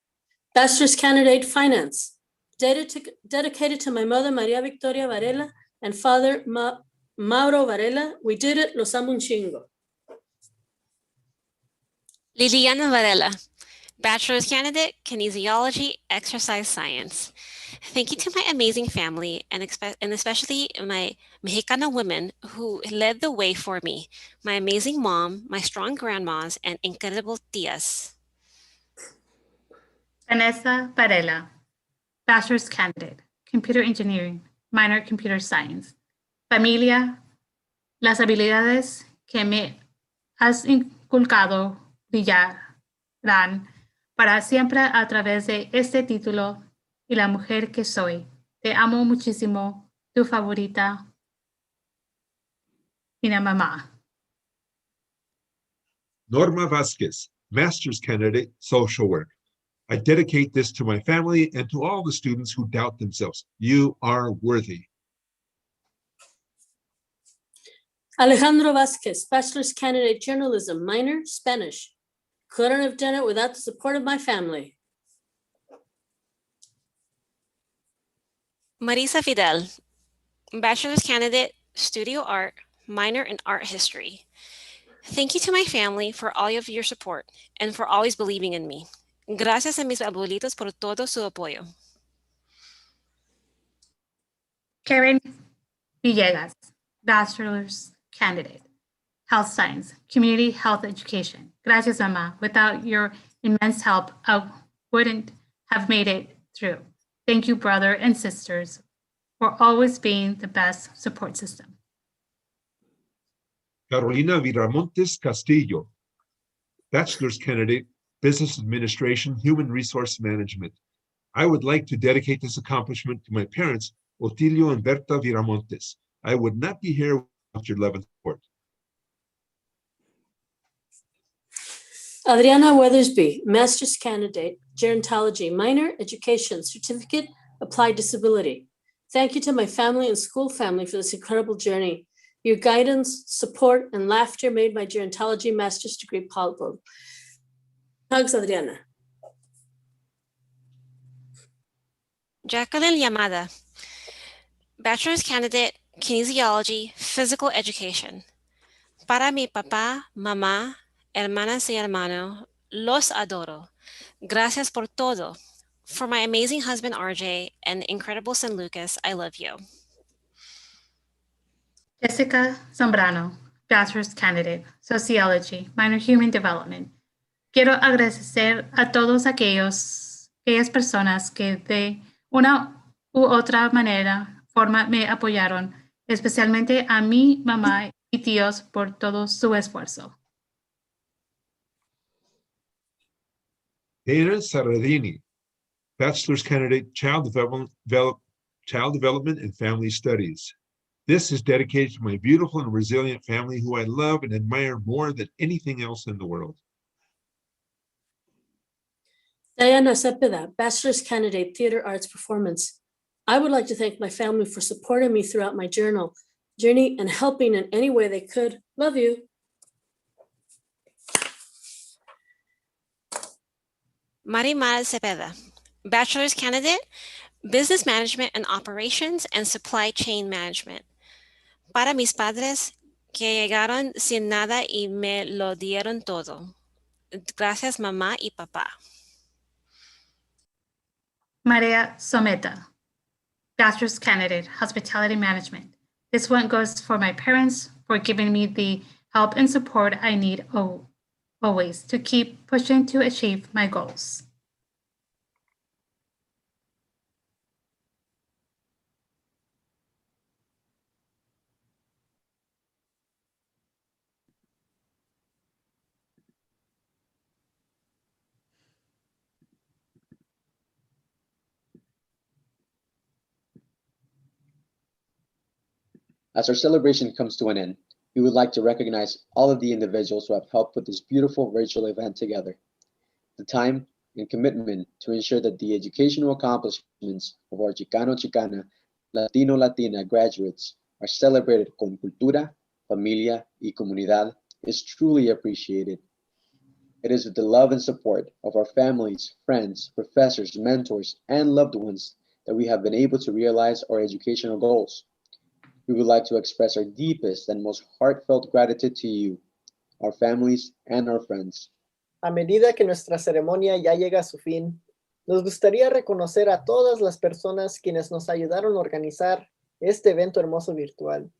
bachelor's candidate, finance. Dedicated to my mother, Maria Victoria Varela, and father, Mauro Varela. We did it, los amo un chingo. Liliana Varela, bachelor's candidate, kinesiology, exercise science. Thank you to my amazing family and especially my Mexicano women who led the way for me, my amazing mom, my strong grandmas, and incredible tias. Vanessa Varela, bachelor's candidate, computer engineering, minor computer science. Familia, las habilidades que me has inculcado brillarán para siempre a través de este título y la mujer que soy. Te amo muchísimo, tu favorita, Ina mamá. Norma Vasquez, master's candidate, social work. I dedicate this to my family and to all the students who doubt themselves. You are worthy. Alejandro Vasquez, bachelor's candidate, journalism, minor, Spanish. Couldn't have done it without the support of my family. Marisa Fidel, bachelor's candidate, studio art, minor in art history. Thank you to my family for all of your support and for always believing in me. Gracias a mis abuelitos por todo su apoyo. Karen Villegas, bachelor's candidate, health science, community health education. Gracias, Mama. Without your immense help, I wouldn't have made it through. Thank you, brother and sisters, for always being the best support system. Carolina Viramontes Castillo, bachelor's candidate, business administration, human resource management. I would like to dedicate this accomplishment to my parents, Otilio and Berta Viramontes. I would not be here without your love and support. Adriana Weathersby, master's candidate, gerontology, minor, education, certificate, applied disability. Thank you to my family and school family for this incredible journey. Your guidance, support, and laughter made my gerontology master's degree possible. Hugs, Adriana. Jacqueline Yamada, bachelor's candidate, kinesiology, physical education. Para mi papá, mamá, hermanas y hermano, los adoro. Gracias por todo. For my amazing husband, RJ, and incredible son, Lucas, I love you. Jessica Zambrano, bachelor's candidate, sociology, minor human development. Quiero agradecer a todos aquellas personas que de una u otra forma me apoyaron, especialmente a mi mamá y tíos por todo su esfuerzo. Dana Sarradini, bachelor's candidate, child development and family studies. This is dedicated to my beautiful and resilient family who I love and admire more than anything else in the world. Diana Cepeda, bachelor's candidate, theater arts performance. I would like to thank my family for supporting me throughout my journey and helping in any way they could. Love you. Marimar Cepeda, bachelor's candidate, business management and operations and supply chain management. Para mis padres, que llegaron sin nada y me lo dieron todo. Gracias, mamá y papá. Maria Someta, Bachelor's Candidate, Hospitality Management. This one goes for my parents for giving me the help and support I need always to keep pushing to achieve my goals. As our celebration comes to an end, we would like to recognize all of the individuals who have helped put this beautiful virtual event together. The time and commitment to ensure that the educational accomplishments of our Chicano, Chicana, Latino, Latina graduates are celebrated con cultura, familia, y comunidad is truly appreciated. It is with the love and support of our families, friends, professors, mentors, and loved ones that we have been able to realize our educational goals. We would like to express our deepest and most heartfelt gratitude to you, our families, and our friends. A medida que nuestra ceremonia ya llega a su fin, nos gustaría reconocer a todas las personas quienes nos ayudaron a organizar este evento hermoso virtual.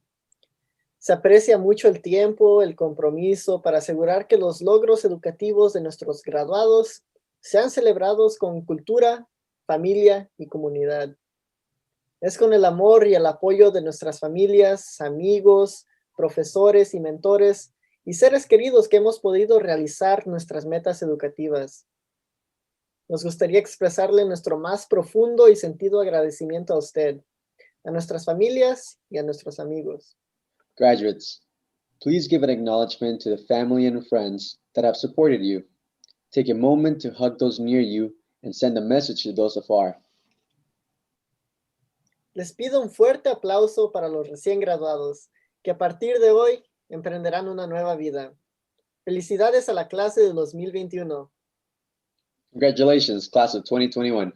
Se aprecia mucho el tiempo, el compromiso para asegurar que los logros educativos de nuestros graduados sean celebrados con cultura, familia y comunidad. Es con el amor y el apoyo de nuestras familias, amigos, profesores y mentores y seres queridos que hemos podido realizar nuestras metas educativas. Nos gustaría expresarle nuestro más profundo y sentido agradecimiento a usted, a nuestras familias y a nuestros amigos. Graduates, please give an acknowledgement to the family and friends that have supported you. Take a moment to hug those near you and send a message to those afar. Les pido un fuerte aplauso para los recién graduados, que a partir de hoy emprenderán una nueva vida. Felicidades a la clase de 2021. Congratulations, class of 2021.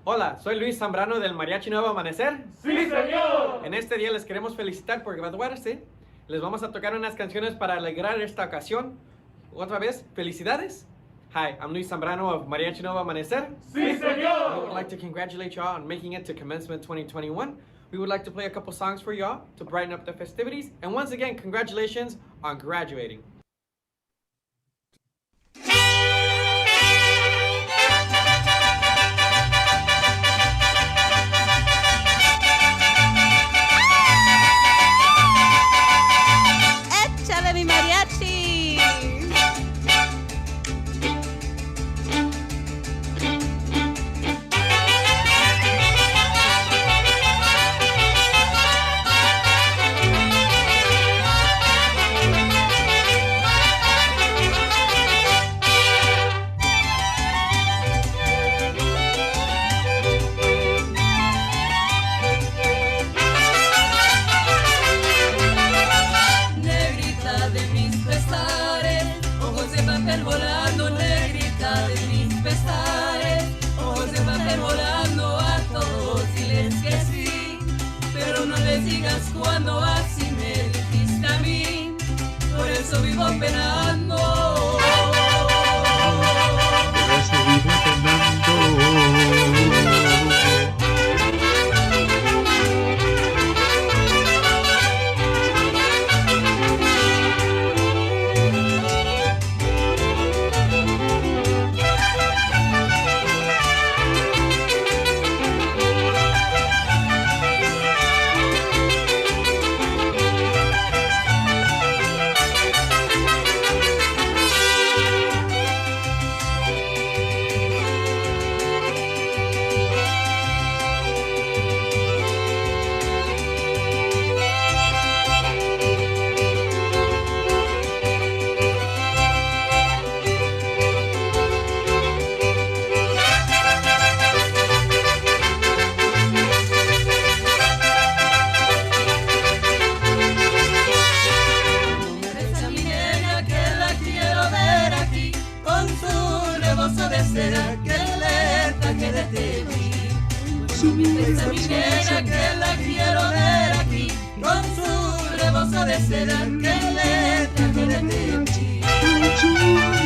Hola, soy Luis Zambrano del Mariachi Nuevo Amanecer. ¡Sí, señor! En este día les queremos felicitar por graduarse. Les vamos a tocar unas canciones para alegrar esta ocasión. Otra vez, felicidades. Hi, I'm Luis Zambrano of Mariachi Nuevo Amanecer. ¡Sí, señor! We would like to congratulate y'all on making it to Commencement 2021. We would like to play a couple songs for y'all to brighten up the festivities. And once again, congratulations on graduating. ¡Échale mi mariachi! Negrita de mis pesares, ojos de papel volando, negrita de mis pesares, ojos de papel volando, a todos diles que sí, pero no les digas cuando así me dijiste a mí, por eso vivo penando. Por eso vivo penando. trozo de seda que le traje de Tepic.